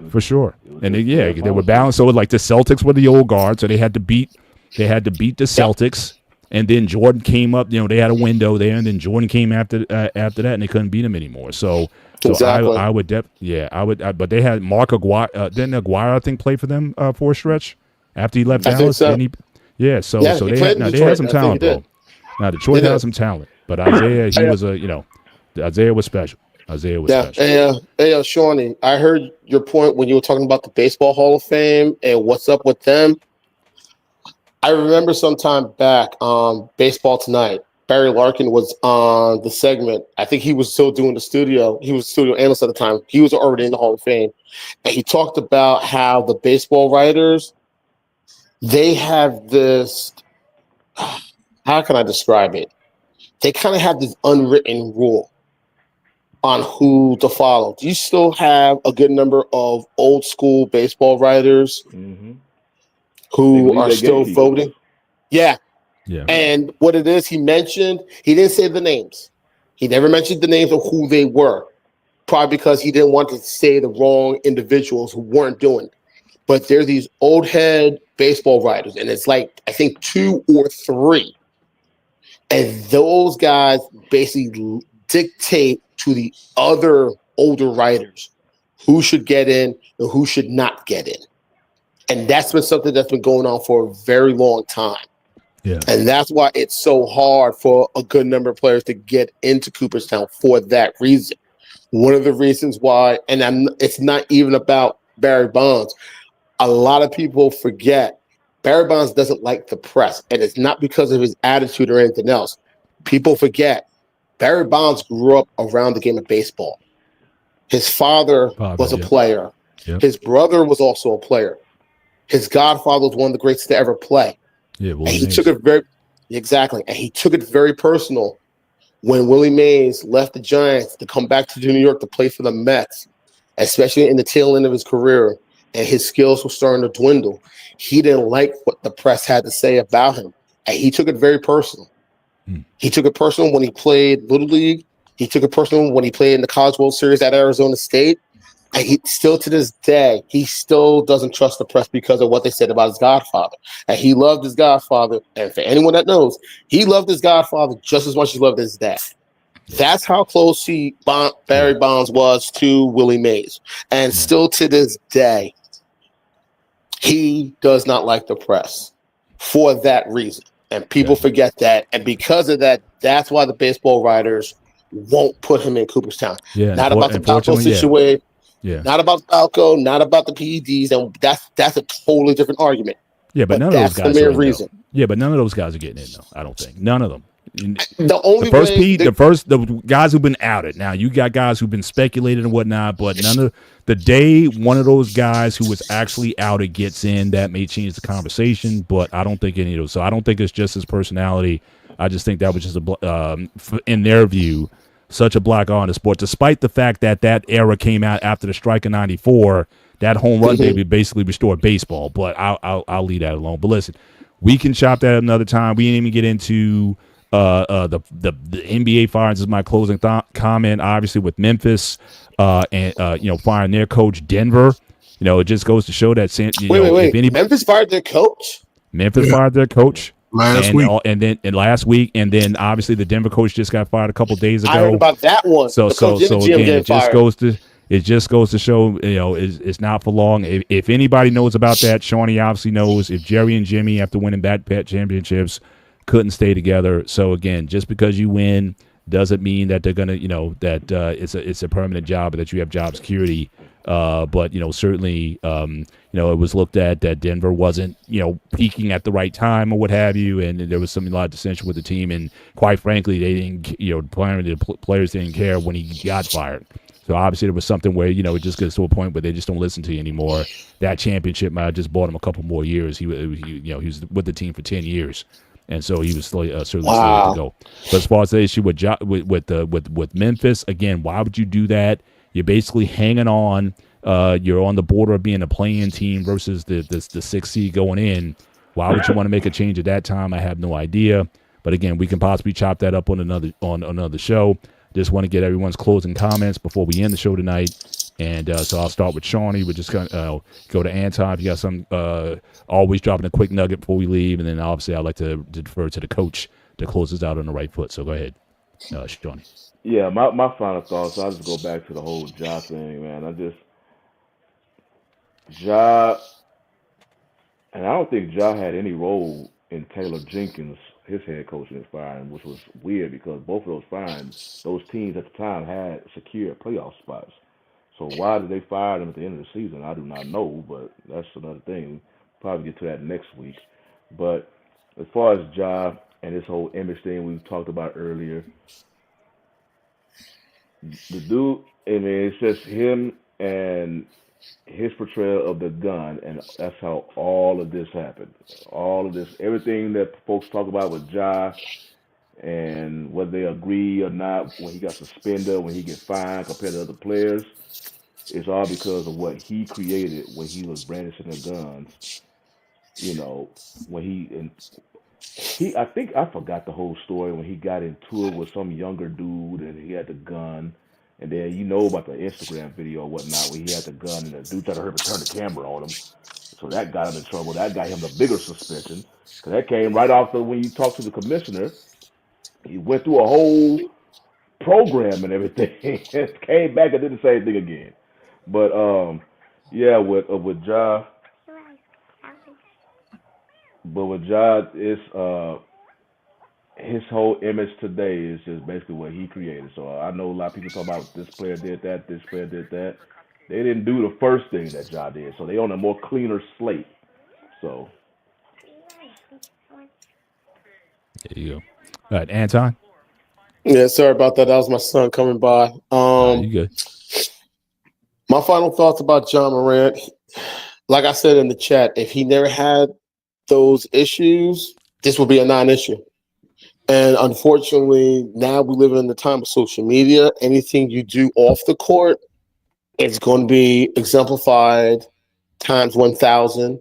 And they were balanced. So like the Celtics were the old guard, so they had to beat the Celtics. And then Jordan came up. They had a window there, and then Jordan came after that, and they couldn't beat him anymore. So exactly. I would but they had Mark Aguirre. Didn't Aguirre, I think, play for them for a stretch after he left Dallas? So. They had some talent, bro. Now Detroit had some talent, but Isaiah, Isaiah was special. Hey, Shawnee, I heard your point when you were talking about the Baseball Hall of Fame and what's up with them. I remember some time back, Baseball Tonight, Barry Larkin was on the segment. I think he was still doing the studio. He was studio analyst at the time. He was already in the Hall of Fame. And he talked about how the baseball writers, they have this, how can I describe it? They kind of have this unwritten rule on who to follow. Do you still have a good number of old school baseball writers who are still voting? Yeah. And what it is, he didn't say the names. He never mentioned the names of who they were. probably because he didn't want to say the wrong individuals who weren't doing it. But there's these old head baseball writers, and it's like, I think 2 or 3. And those guys basically dictate to the other older writers who should get in and who should not get in. And that's been something that's been going on for a very long time. Yeah. And that's why it's so hard for a good number of players to get into Cooperstown for that reason. One of the reasons why, and it's not even about Barry Bonds. A lot of people forget Barry Bonds doesn't like the press, and it's not because of his attitude or anything else. People forget Barry Bonds grew up around the game of baseball. His father was a player. Yep. His brother was also a player. His godfather was one of the greatest to ever play. Yeah, and he took it very personal when Willie Mays left the Giants to come back to New York to play for the Mets, especially in the tail end of his career, and his skills were starting to dwindle. He didn't like what the press had to say about him, and he took it very personal. He took it personal when he played Little League. He took it personal when he played in the College World Series at Arizona State. And he still, to this day, he still doesn't trust the press because of what they said about his godfather. And he loved his godfather. And for anyone that knows, he loved his godfather just as much as he loved his dad. That's how close Barry Bonds was to Willie Mays. And still to this day, he does not like the press for that reason. And people forget that. And because of that, that's why the baseball writers won't put him in Cooperstown. Yeah, not about the Falco situation. Yeah. Not about Falco, not about the PEDs, and that's a totally different argument. Yeah, but none of those guys. That's the main reason. Yeah, but none of those guys are getting in though. I don't think none of them. The guys who've been outed. Now you got guys who've been speculated and whatnot, but none of the day one of those guys who was actually outed gets in, that may change the conversation. But I don't think any of those. So I don't think it's just his personality. I just think that was just in their view, such a black eye on the sport, despite the fact that that era came out after the strike of '94. That home run baby basically restored baseball. But I'll leave that alone. But listen, we can chop that another time. We didn't even get into the NBA firings is my closing comment. Obviously with Memphis and firing their coach Denver. It just goes to show that wait. Memphis fired their coach. Memphis fired their coach. Last week, and then obviously the Denver coach just got fired a couple days ago. I heard about that one. So again, it just goes to show, it's not for long. If anybody knows about that, Shawnee obviously knows. If Jerry and Jimmy, after winning back-to-back championships, couldn't stay together. So again, just because you win doesn't mean that they're gonna, that it's a permanent job or that you have job security. But certainly, it was looked at that Denver wasn't, peaking at the right time or what have you, and there was a lot of dissension with the team. And quite frankly, they didn't, the players didn't care when he got fired. So obviously, there was something where it just gets to a point where they just don't listen to you anymore. That championship might have just bought him a couple more years. He was with the team for 10 years. And so he was certainly slated to go. But as far as the issue with Memphis, again, why would you do that? You're basically hanging on. You're on the border of being a play-in team versus the 6th seed going in. Why would you want to make a change at that time? I have no idea. But again, we can possibly chop that up on another show. Just want to get everyone's closing comments before we end the show tonight. And so I'll start with Shawnee. We're just going to go to Anton. If you got some, always dropping a quick nugget before we leave. And then obviously I'd like to defer to the coach to close us out on the right foot. So go ahead, Shawnee. Yeah, my final thoughts, I'll just go back to the whole Ja thing, man. Ja, and I don't think Ja had any role in Taylor Jenkins, his head coach, in his firing, which was weird because both of those firings, those teams at the time had secure playoff spots. So why did they fire them at the end of the season? I do not know, but that's another thing. Probably get to that next week. But as far as Ja and this whole image thing we talked about earlier, the dude, it's just him and his portrayal of the gun, and that's how all of this happened. All of this, everything that folks talk about with Ja, and whether they agree or not, when he got suspended, when he get fined compared to other players, it's all because of what he created when he was brandishing the guns. When I think I forgot the whole story when he got into it with some younger dude and he had the gun And then you know about the Instagram video or whatnot where he had the gun and the dude tried to hurry up and turn the camera on him. So that got him in trouble. That got him the bigger suspension. Because that came right after when you talked to the commissioner. He went through a whole program and everything. Came back and did the same thing again. But yeah, with Ja, but with Ja, it's his whole image today is just basically what he created. So I know a lot of people talk about this player did that, this player did that. They didn't do the first thing that Ja did, so they on a more cleaner slate. So There you go. All right, Anton. Yeah, sorry about that. That was my son coming by. You good? My final thoughts about John Morant. Like I said in the chat, if he never had those issues, this would be a non-issue. And unfortunately, now we live in the time of social media. Anything you do off the court, it's going to be exemplified times 1,000.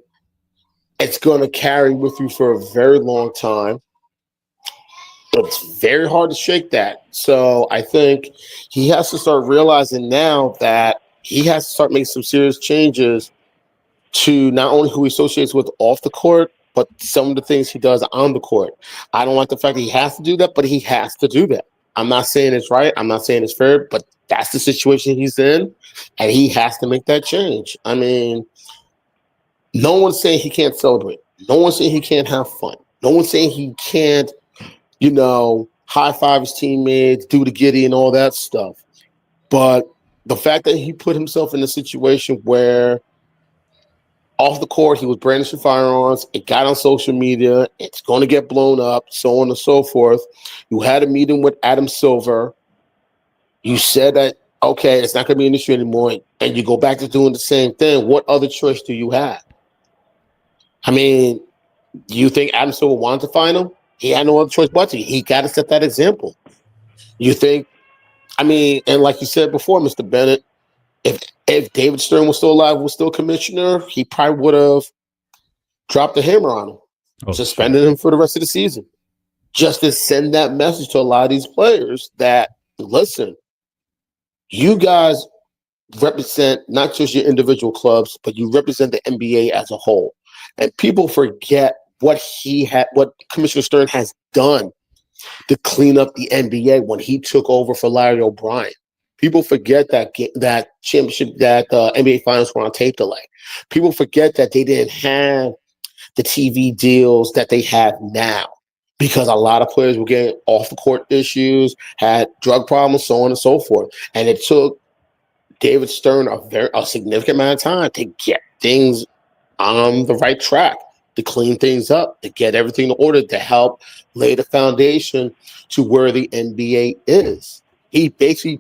It's going to carry with you for a very long time. It's very hard to shake that. So I think he has to start realizing now that he has to start making some serious changes to not only who he associates with off the court, but some of the things he does on the court. I don't like the fact that he has to do that, but he has to do that. I'm not saying it's right. I'm not saying it's fair, but that's the situation he's in, and he has to make that change. I mean, no one's saying he can't celebrate. No one's saying he can't have fun. No one's saying he can't, high five his teammates, do the giddy and all that stuff. But the fact that he put himself in a situation where off the court, he was brandishing firearms. It got on social media. It's going to get blown up, so on and so forth. You had a meeting with Adam Silver. You said that, okay, it's not going to be an issue anymore, and you go back to doing the same thing. What other choice do you have? I mean, do you think Adam Silver wanted to find him? He had no other choice but to. He got to set that example. You think, and like you said before, Mr. Bennett, if David Stern was still alive, was still commissioner, he probably would have dropped the hammer on him, suspended him for the rest of the season, just to send that message to a lot of these players that, listen, you guys represent not just your individual clubs, but you represent the NBA as a whole. And people forget what Commissioner Stern has done to clean up the NBA when he took over for Larry O'Brien. People forget that championship, that NBA Finals were on tape delay. People forget that they didn't have the TV deals that they have now because a lot of players were getting off the court issues, had drug problems, so on and so forth. And it took David Stern a significant amount of time to get things on the right track, to clean things up, to get everything in order, to help lay the foundation to where the NBA is. He basically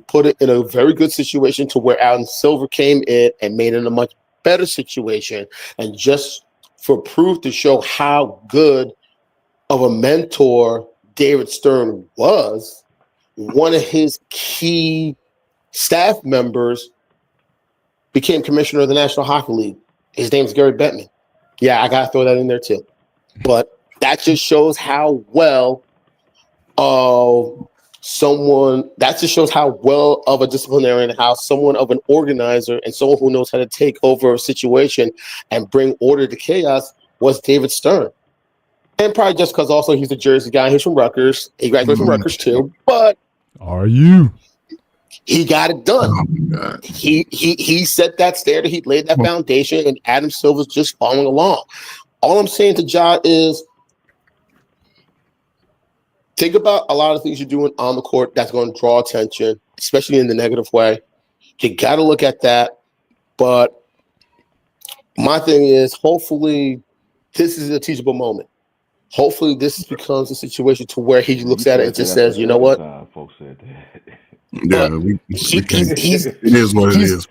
put it in a very good situation to where Adam Silver came in and made it a much better situation. And just for proof to show how good of a mentor David Stern was, one of his key staff members became commissioner of the National Hockey League. His name's Gary Bettman. Yeah, I got to throw that in there too. But that just shows how well that just shows how well of a disciplinarian, how someone of an organizer and someone who knows how to take over a situation and bring order to chaos was David Stern. And probably just because also he's a Jersey guy. He's from Rutgers. He graduated from Rutgers too. But are you? He got it done. He set that standard. He laid that foundation, and Adam Silver's just following along. All I'm saying to Ja is, think about a lot of things you're doing on the court that's going to draw attention, especially in the negative way. You got to look at that. But my thing is, hopefully, this is a teachable moment. Hopefully, this becomes a situation to where he looks at it and just says, you know what? Folks said that. Yeah, we can't. It is what it is.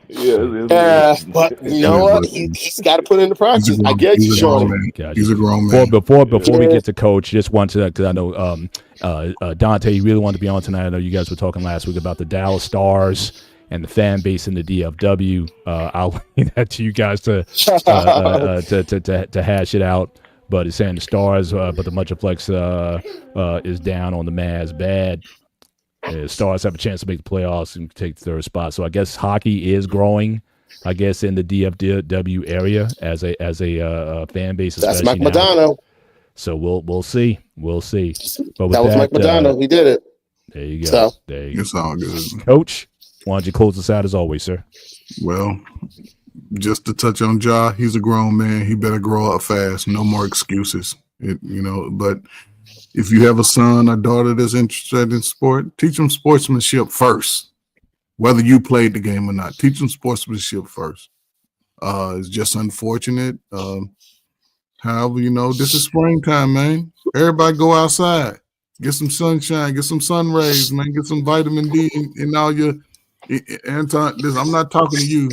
But you know what? He's got to put it into practice. I get you, Sean. He's a grown man. Before we get to coach, just want to, because I know Dante, you really wanted to be on tonight. I know you guys were talking last week about the Dallas Stars and the fan base in the DFW. I'll leave that to you guys to hash it out. But it's saying the Stars, but the Metroplex is down on the Mavs bad. Stars have a chance to make the playoffs and take the third spot. So I guess hockey is growing, I guess, in the DFW area as a fan base. That's Mike now. Modano. So we'll see. We'll see. But with That was Mike Modano. He did it. There you go. So, there you go. It's all good. Coach, why don't you close us out as always, sir? Well, just to touch on Ja, he's a grown man. He better grow up fast. No more excuses. But if you have a son or daughter that's interested in sport, teach them sportsmanship first. Whether you played the game or not, teach them sportsmanship first. It's just unfortunate. However, this is springtime, man. Everybody go outside. Get some sunshine. Get some sun rays, man. Get some vitamin D in all your Anton. Listen, I'm not talking to you.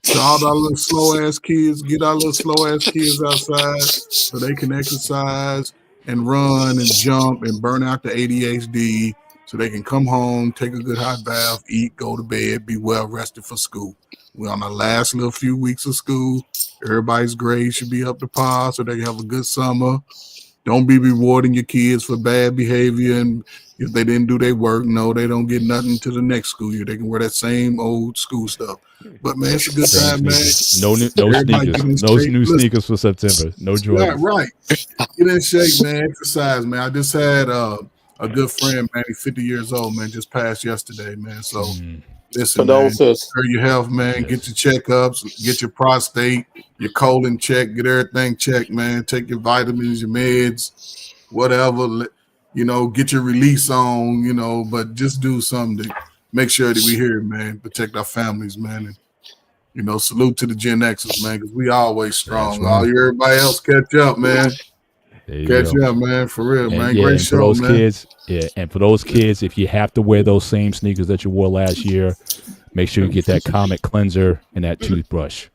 To all our little slow-ass kids, get our little slow-ass kids outside so they can exercise and run and jump and burn out the ADHD so they can come home, take a good hot bath, eat, go to bed, be well rested for school. We're on the last little few weeks of school. Everybody's grades should be up to par so they can have a good summer. Don't be rewarding your kids for bad behavior, and if they didn't do their work, no, they don't get nothing to the next school year. They can wear that same old school stuff. But man, it's a good time, man. No sneakers. No new sneakers for September. No Jordan. Right. Get in shape, man. Exercise, man. I just had a good friend, man. He's 50 years old, man. Just passed yesterday, man. So listen, man. For your health, man. Get your checkups. Get your prostate, your colon checked. Get everything checked, man. Take your vitamins, your meds, whatever. Get your release on. But just do something to make sure that we here, man. Protect our families, man. And, salute to the Gen Xers, man, because we always strong. Right. Everybody else catch up, man. Catch up, man, for real, man. Great show, those man. Kids, and for those kids, if you have to wear those same sneakers that you wore last year, make sure you get that Comet cleanser and that toothbrush.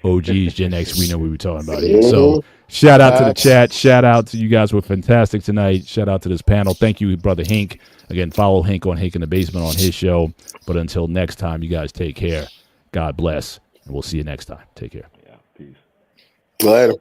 OGs, Gen X, we know what we're talking about here. So shout out to the chat. Shout out to you guys. Were fantastic tonight. Shout out to this panel. Thank you, Brother Hink. Again, follow Hink on Hink in the Basement on his show. But until next time, you guys take care. God bless. And we'll see you next time. Take care. Yeah, peace. Later.